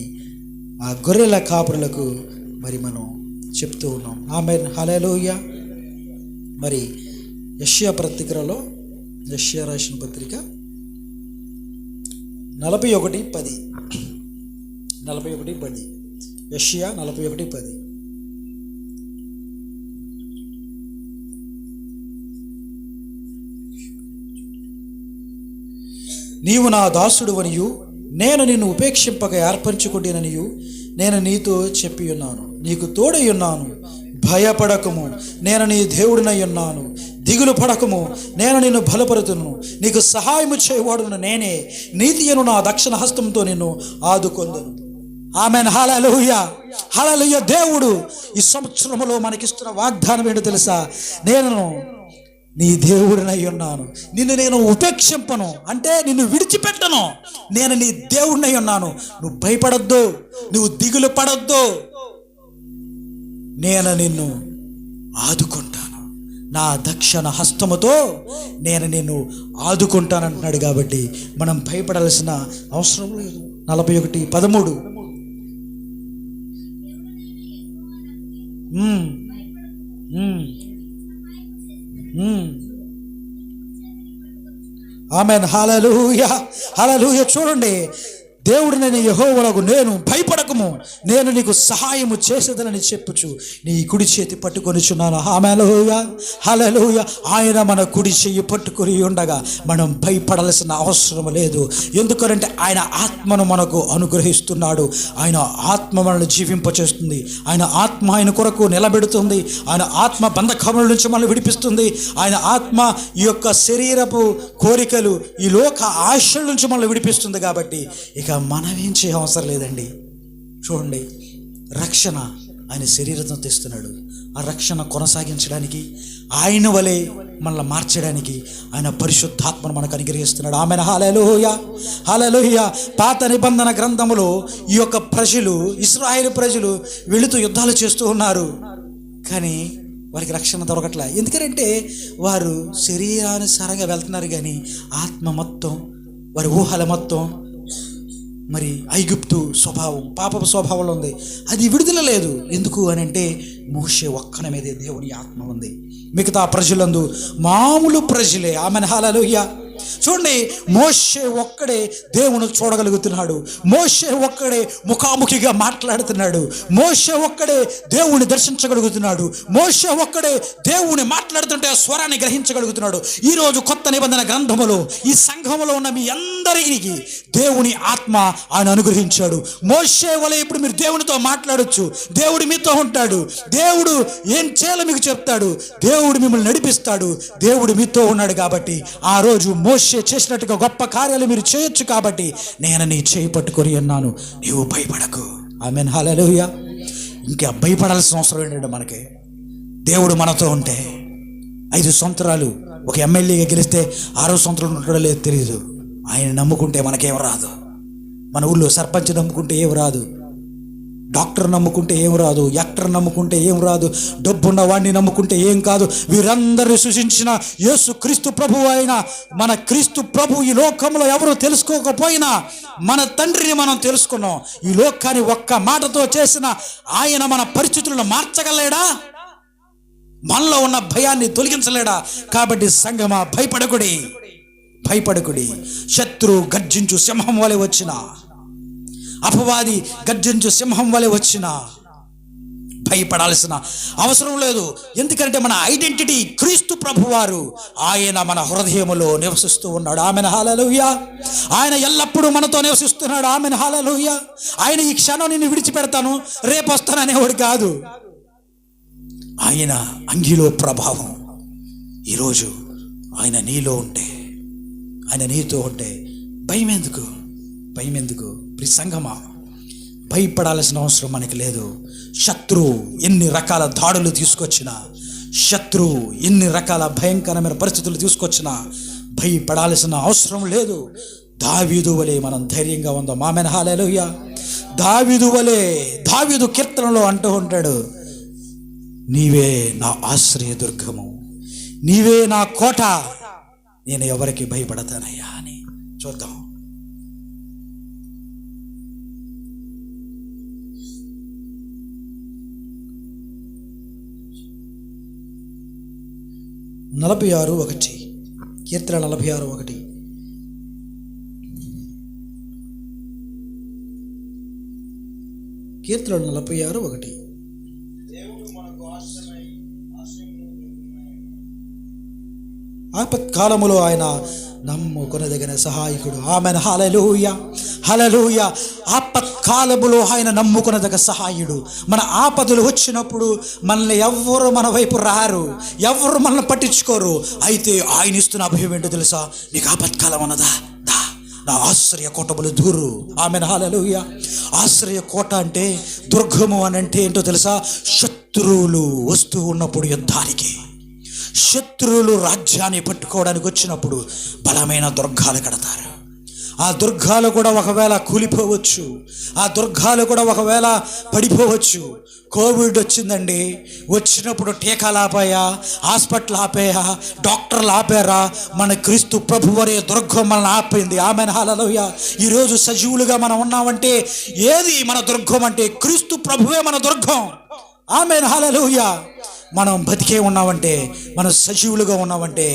ఆ గొర్రెల కాపురులకు మరి మనం చెప్తూ ఉన్నాం. ఆమేన్, హల్లెలూయా. మరి యెషయా పత్రికలో, యెషయా రాసిన పత్రిక 41:10, 41:10, యెషయా 41:10. నీవు నా దాసుడు అనియు, నేను నిన్ను ఉపేక్షింపక ఏర్పరచుకుంటేననియు నేను నీతో చెప్పి ఉన్నాను. నీకు తోడై ఉన్నాను, భయపడకము, నేను నీ దేవుడినై ఉన్నాను. దిగులు పడకము, నేను నిన్ను బలపరుతును. నీకు సహాయము చేయవాడును నేనే, నీతియను నా దక్షిణ హస్తంతో నిన్ను ఆదుకొందును. ఆమేన్, హల్లెలూయా, హల్లెలూయా. దేవుడు ఈ సంవత్సరంలో మనకిస్తున్న వాగ్దానం ఏంటో తెలుసా? నేను నీ దేవుడినై ఉన్నాను, నిన్ను నేను ఉపేక్షింపను, అంటే నిన్ను విడిచిపెట్టను. నేను నీ దేవుడినై ఉన్నాను, నువ్వు భయపడొద్దు, నువ్వు దిగులు పడొద్దు, నేను నిన్ను ఆదుకుంటాను, నా దక్షిణ హస్తముతో నేను నిన్ను ఆదుకుంటానంటున్నాడు. కాబట్టి మనం భయపడాల్సిన అవసరం లేదు. 41:13. ఆమేన్, హల్లెలూయా, హల్లెలూయా. చూడండి, దేవుడు నేను యెహోవాకు, నేను భయపడకము, నేను నీకు సహాయము చేసేదనని చెప్పుచు నీ కుడి చేతి పట్టుకొనిచున్నాను. హల్లెలూయా, హల్లెలూయా. ఆయన మన కుడి చెయ్యి పట్టుకొని ఉండగా మనం భయపడాల్సిన అవసరం లేదు. ఎందుకంటే ఆయన ఆత్మను మనకు అనుగ్రహిస్తున్నాడు. ఆయన ఆత్మ మనల్ని జీవింపచేస్తుంది. ఆయన ఆత్మ ఆయన కొరకు నిలబెడుతుంది. ఆయన ఆత్మ బంధకముల నుంచి మనల్ని విడిపిస్తుంది. ఆయన ఆత్మ ఈ యొక్క శరీరపు కోరికలు, ఈ లోక ఆశల నుంచి మనల్ని విడిపిస్తుంది. కాబట్టి ఇక మనం ఏం చేయ అవసరం లేదండి. చూడండి, రక్షణ ఆయన శరీరంతో తెస్తున్నాడు. ఆ రక్షణ కొనసాగించడానికి, ఆయన వలె మనల్ని మార్చడానికి ఆయన పరిశుద్ధాత్మను మనకు అనుగ్రహిస్తున్నాడు. ఆమేన్, హల్లెలూయా, హల్లెలూయా. పాత నిబంధన గ్రంథములో ఈ యొక్క ప్రజలు, ఇశ్రాయేలు ప్రజలు వెళుతూ యుద్ధాలు చేస్తూ ఉన్నారు, కానీ వారికి రక్షణ దొరకట్లే. ఎందుకంటే వారు శరీరానుసారంగా వెళ్తున్నారు, కానీ ఆత్మ మొత్తం, వారి ఊహల మొత్తం మరి ఐగుప్తు స్వభావం, పాపపు స్వభావంలో ఉంది. అది విడుదల లేదు. ఎందుకు అని అంటే మోషే ఒక్కని మీదే దేవుని ఆత్మ ఉంది. మిగతా ప్రజలందు మామూలు ప్రజలే. ఆమెన్, హల్లెలూయా. చూడండి, మోషే ఒక్కడే దేవుని చూడగలుగుతున్నాడు. మోషే ఒక్కడే ముఖాముఖిగా మాట్లాడుతున్నాడు. మోషే ఒక్కడే దేవుని దర్శించగలుగుతున్నాడు. మోషే ఒక్కడే దేవుని మాట్లాడుతుంటే ఆ స్వరాన్ని గ్రహించగలుగుతున్నాడు. ఈరోజు కొత్త నిబంధన గ్రంథములో ఈ సంఘములో ఉన్న మీ అందరికీ దేవుని ఆత్మ ఆయన అనుగ్రహించాడు. మోషే వలె ఇప్పుడు మీరు దేవునితో మాట్లాడొచ్చు. దేవుడు మీతో ఉంటాడు. దేవుడు ఏం చేయాలో మీకు చెప్తాడు. దేవుడు మిమ్మల్ని నడిపిస్తాడు. దేవుడు మీతో ఉన్నాడు. కాబట్టి ఆ రోజు మోషే చేసినట్టుగా గొప్ప కార్యాలు మీరు చేయొచ్చు కాబట్టి నేను నీ చేయి పట్టుకొని ఉన్నాను, నీవు భయపడకు. ఆమేన్, హల్లెలూయా. ఇంకా భయపడాల్సిన అవసరం ఏంటంటే మనకి దేవుడు మనతో ఉంటే 5 సంవత్సరాలు ఒక ఎమ్మెల్యేగా గెలిస్తే 6వ సంవత్సరం ఉంటాడో లేదో తెలియదు. ఆయన నమ్ముకుంటే మనకేం రాదు. మన ఊళ్ళో సర్పంచ్ నమ్ముకుంటే ఏం రాదు, డాక్టర్ నమ్ముకుంటే ఏం రాదు, యాక్టర్ నమ్ముకుంటే ఏం రాదు, డబ్బున్న వాడిని నమ్ముకుంటే ఏం కాదు. వీరందరినీ సృష్టించిన యేసు క్రీస్తు ప్రభువు అయిన మన క్రీస్తు ప్రభు ఈ లోకంలో ఎవరు తెలుసుకోకపోయినా మన తండ్రిని మనం తెలుసుకున్నాం. ఈ లోకాన్ని ఒక్క మాటతో చేసిన ఆయన మన పరిస్థితులను మార్చగలేడా? మనలో ఉన్న భయాన్ని తొలగించలేడా? కాబట్టి సంగమా, భయపడకుడి, భయపడకుడి. శత్రు గర్జించు సింహం వలె వచ్చిన, అపవాది గర్జించు సింహం వలె వచ్చిన భయపడాల్సిన అవసరం లేదు. ఎందుకంటే మన ఐడెంటిటీ క్రీస్తు ప్రభువారు. ఆయన మన హృదయములో నివసిస్తూ ఉన్నాడు. ఆమెన్, హల్లెలూయా. ఆయన ఎల్లప్పుడూ మనతో నివసిస్తున్నాడు. ఆమెన్, హల్లెలూయా. ఆయన ఈ క్షణం నిన్ను విడిచిపెడతాను, రేపు వస్తాననేవాడు కాదు. ఆయన అంగిలో ప్రభావం ఈరోజు ఆయన నీలో ఉంటే, ఆయన నీతో ఉంటే భయం ఎందుకు? భయం ఎందుకు? సంగమా, భయపడాల్సిన అవసరం మనకి లేదు. శత్రువు ఎన్ని రకాల దాడులు తీసుకొచ్చినా, శత్రువు ఎన్ని రకాల భయంకరమైన పరిస్థితులు తీసుకొచ్చినా భయపడాల్సిన అవసరం లేదు. దావీదు వలె మనం ధైర్యంగా ఉందాం. ఆమేన్, హల్లెలూయా. దావీదు వలె, దావీదు కీర్తనలో అంటూ ఉంటాడు, నీవే నా ఆశ్రయ దుర్గము, నీవే నా కోట, నేను ఎవరికి భయపడతానయ్యా అని. చూద్దాం. నలభై 46:1 కీర్తన 46:1. కీర్తన 46:1. ఆపత్కాలములో ఆయన నమ్ముకొనదగిన సహాయకుడు. ఆమెన్, హల్లెలూయా, హల్లెలూయా. ఆపత్కాలములో ఆయన నమ్ముకొనదగ సహాయుడు. మన ఆపదలు వచ్చినప్పుడు మనల్ని ఎవ్వరు మన వైపు రారు, ఎవరు మనల్ని పట్టించుకోరు. అయితే ఆయన ఇస్తున్న అభయం ఏంటో తెలుసా? నీకు ఆపత్కాలం అన్నదా, దా నా ఆశ్రయ కోటములు దూరు. ఆమెన్, హల్లెలూయా. ఆశ్రయ కోట అంటే, దుర్గము అని అంటే ఏంటో తెలుసా? శత్రువులు వస్తూ ఉన్నప్పుడు యుద్ధానికి, శత్రువులు రాజ్యాన్ని పట్టుకోవడానికి వచ్చినప్పుడు బలమైన దుర్గాలు కడతారు. ఆ దుర్గాలు కూడా ఒకవేళ కూలిపోవచ్చు, ఆ దుర్గాలు కూడా ఒకవేళ పడిపోవచ్చు. కోవిడ్ వచ్చిందండి, వచ్చినప్పుడు టీకాలు ఆపాయా, హాస్పిటల్ ఆపాయా, డాక్టర్లు ఆపారా? మన క్రీస్తు ప్రభువరే దుర్గం మనల్ని ఆపింది. ఆమెన్, హల్లెలూయా. ఈరోజు సజీవులుగా మనం ఉన్నామంటే ఏది మన దుర్గం అంటే క్రీస్తు ప్రభువే మన దుర్గం. ఆమెన్, హల్లెలూయా. మనం బతికే ఉన్నామంటే, మనం సజీవులుగా ఉన్నామంటే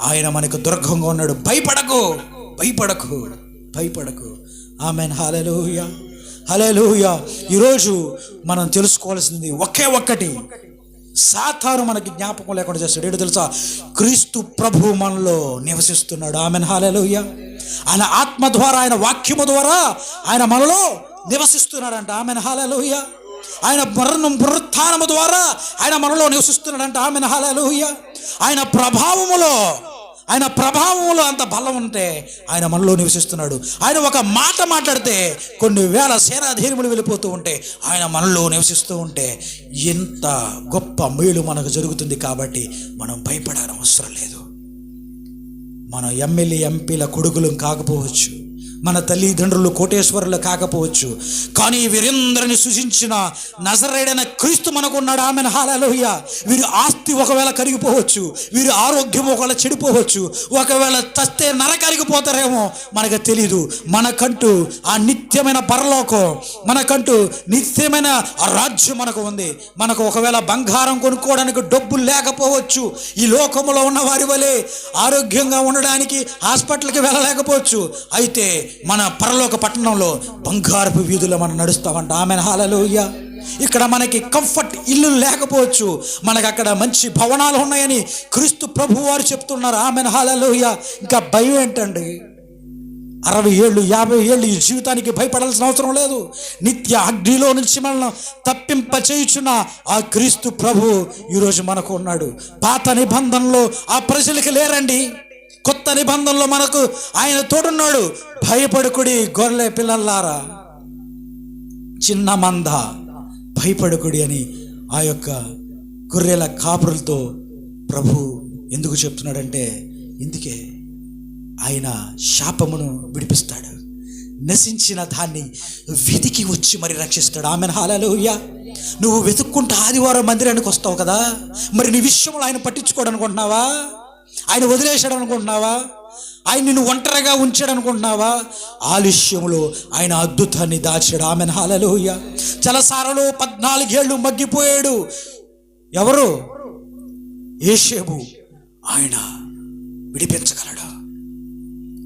ఆయన మనకు దుర్గంగా ఉన్నాడు. భయపడకు, భయపడకు, భయపడకు. ఆమెన్, హల్లెలూయా, హల్లెలూయా. ఈరోజు మనం తెలుసుకోవాల్సింది ఒకే ఒక్కటి, సాతాను మనకి జ్ఞాపకం లేకుండా చేస్తాడు. ఏంటో తెలుసా? క్రీస్తు ప్రభు మనలో నివసిస్తున్నాడు. ఆమెన్, హల్లెలూయా. ఆయన ఆత్మ ద్వారా, ఆయన వాక్యము ద్వారా ఆయన మనలో నివసిస్తున్నాడంట. ఆమెన్, హల్లెలూయా. ఆయన పునరుత్థానము ద్వారా ఆయన మనలో నివసిస్తున్నాడంట. ఆమెన్, హల్లెలూయా. ఆయన ప్రభావములో అంత బలం ఉంటే ఆయన మనలో నివసిస్తున్నాడు. ఆయన ఒక మాట మాట్లాడితే కొన్ని వేల సేనాధీనములు వెళ్ళిపోతూ ఉంటే ఆయన మనలో నివసిస్తూ ఉంటే ఎంత గొప్ప మేలు మనకు జరుగుతుంది. కాబట్టి మనం భయపడాల్సిన అవసరం లేదు. మన ఎమ్మెల్యే ఎంపీల కొడుకులు కాకపోవచ్చు, మన తల్లిదండ్రులు కోటేశ్వరులు కాకపోవచ్చు, కానీ వీరందరిని సృజించిన నజరేయుడైన క్రీస్తు మనకున్నాడు. ఆమెన్, హల్లెలూయా. వీరి ఆస్తి ఒకవేళ కరిగిపోవచ్చు, వీరి ఆరోగ్యం ఒకవేళ చెడిపోవచ్చు, ఒకవేళ చస్తే నరకానికి పోతారేమో మనకు తెలీదు. మనకంటూ ఆ నిత్యమైన పరలోకం, మనకంటూ నిత్యమైన ఆ రాజ్యం మనకు ఉంది. మనకు ఒకవేళ బంగారం కొనుక్కోవడానికి డబ్బులు లేకపోవచ్చు, ఈ లోకంలో ఉన్న వారి వలె ఆరోగ్యంగా ఉండడానికి హాస్పిటల్కి వెళ్ళలేకపోవచ్చు. అయితే మన పరలోక పట్టణంలో బంగారపు వీధుల్లో మనం నడుస్తామంట. ఆమెన్, హల్లెలూయా. ఇక్కడ మనకి కంఫర్ట్ ఇల్లు లేకపోవచ్చు, మనకు అక్కడ మంచి భవనాలు ఉన్నాయని క్రీస్తు ప్రభు వారు చెప్తున్నారు. ఆమెన్, హల్లెలూయా. ఇంకా భయం ఏంటండి? 60 ఏళ్ళు 50 ఏళ్ళు ఈ జీవితానికి భయపడాల్సిన అవసరం లేదు. నిత్య అగ్నిలో నుంచి మనల్ని తప్పింప చేయుచున్న ఆ క్రీస్తు ప్రభు ఈరోజు మనకు ఉన్నాడు. పాత నిబంధనలో ఆ ప్రజలకి లేరండి, కొత్త నిబంధనలో మనకు ఆయన తోడున్నాడు. భయపడకుడి గొర్రె పిల్లలారా, చిన్న మంద, భయపడకుడి అని ఆ యొక్క గొర్రెల కాపురులతో ప్రభు ఎందుకు చెప్తున్నాడంటే, ఇందుకే ఆయన శాపమును విడిపిస్తాడు, నశించిన దాన్ని వెతికి వచ్చి మరి రక్షిస్తాడు. ఆమెన్, హల్లెలూయా. నువ్వు వెతుక్కుంటూ ఆదివారం మందిరానికి వస్తావు కదా, మరి నీ విషయంలో ఆయన పట్టించుకోడు అనుకుంటున్నావా? ఆయన వదిలేశాడు అనుకుంటున్నావా? ఆయన నిన్ను ఒంటరిగా ఉంచాడు అనుకుంటున్నావా? ఆలస్యంలో ఆయన అద్భుతాన్ని దాచాడు. ఆమెన్, హల్లెలూయా. చెరసాలలో 14 ఏళ్ళు మగ్గిపోయాడు. ఎవరు? యేషేబు. ఆయన విడిపించగలడు.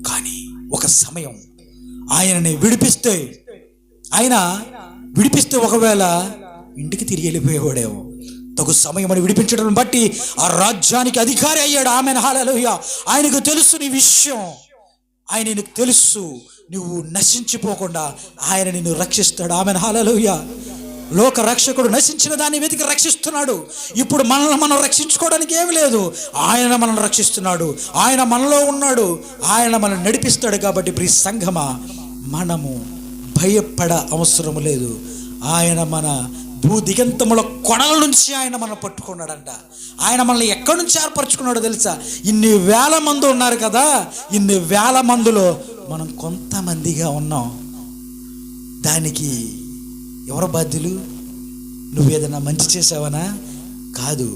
కానీ ఒక సమయం ఆయనని విడిపిస్తే ఒకవేళ ఇంటికి తిరిగి వెళ్ళిపోయేవాడేమో. తగు సమయం అని విడిపించడం బట్టి ఆ రాజ్యానికి అధికారి అయ్యాడు. ఆమెన్, హల్లెలూయా. ఆయనకు తెలుసు నీ విషయం, ఆయనకు తెలుసు నువ్వు నశించిపోకుండా ఆయన నిన్ను రక్షిస్తాడు. ఆమెన్, హల్లెలూయా. లోక రక్షకుడు నశించిన దాన్ని వెతికి రక్షిస్తున్నాడు. ఇప్పుడు మనల్ని మనం రక్షించుకోవడానికి ఏమి లేదు, ఆయన మనల్ని రక్షిస్తున్నాడు. ఆయన మనలో ఉన్నాడు, ఆయన మనల్ని నడిపిస్తాడు. కాబట్టి ప్రియ సంఘమా, మనము భయపడ అవసరం లేదు. ఆయన మన భూదిగంతముల కొనల నుంచి ఆయన మనం పట్టుకున్నాడంట. ఆయన మనల్ని ఎక్కడి నుంచి ఏర్పరచుకున్నాడో తెలుసా? ఇన్ని వేల మంది ఉన్నారు కదా, ఇన్ని వేల మందిలో మనం కొంతమందిగా ఉన్నాం. దానికి ఎవరు బాధ్యులు? నువ్వేదైనా మంచి చేసావనా? కాదు,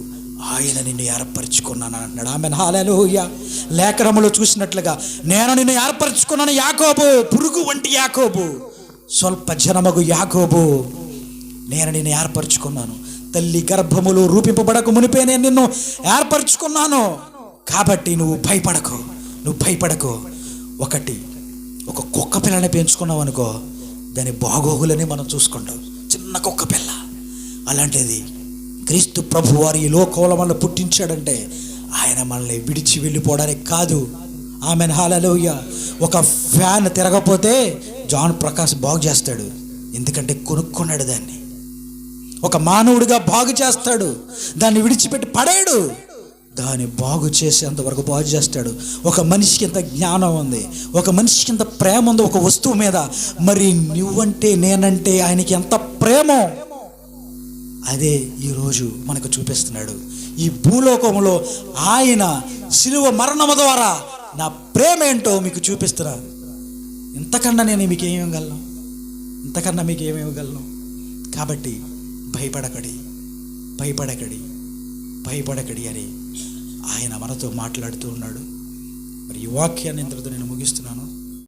ఆయన నిన్ను ఏర్పరచుకున్నాను అంటున్నాడు. ఆమెన్, హల్లెలూయా. లేఖనములో చూసినట్లుగా నేను నిన్ను ఏర్పరచుకున్నాను. యాకోబు, పురుగు వంటి యాకోబు, స్వల్ప జనమగు యాకోబు, నేను నిన్ను ఏర్పరచుకున్నాను. తల్లి గర్భములో రూపింపబడక మునిపే నేను నిన్ను ఏర్పరచుకున్నాను. కాబట్టి నువ్వు భయపడకు. ఒక కుక్క పిల్లని పెంచుకున్నావు అనుకో, దాని బాగోగులని మనం చూసుకుంటాం. చిన్న కుక్క పిల్ల. అలాంటిది క్రీస్తు ప్రభు వారు ఈ లోకంలో మనల్ని పుట్టించాడంటే ఆయన మనల్ని విడిచి వెళ్ళిపోవడానికి కాదు. ఆమెన్, హల్లెలూయా. ఒక ఫ్యాన్ తిరగపోతే జాన్ ప్రకాష్ బాగు చేస్తాడు, ఎందుకంటే కొనుక్కున్నాడు దాన్ని. ఒక మానవుడిగా బాగు చేస్తాడు, దాన్ని విడిచిపెట్టి పడేయడు, దాన్ని బాగు చేసేంత వరకు బాగు చేస్తాడు. ఒక మనిషికి ఎంత జ్ఞానం ఉంది, ఒక మనిషికి ఎంత ప్రేమ ఉంది ఒక వస్తువు మీద, మరి నువ్వంటే నేనంటే ఆయనకి ఎంత ప్రేమో అదే ఈరోజు మనకు చూపిస్తున్నాడు. ఈ భూలోకంలో ఆయన శిలువ మరణము ద్వారా నా ప్రేమ ఏంటో మీకు చూపిస్తున్నా. ఇంతకన్నా నేను మీకు ఏమివ్వగలను? కాబట్టి భయపడకడి అని ఆయన మనతో మాట్లాడుతూ ఉన్నాడు. మరి ఈ వాక్యాన్ని ఇంతటితో నేను ముగిస్తున్నాను.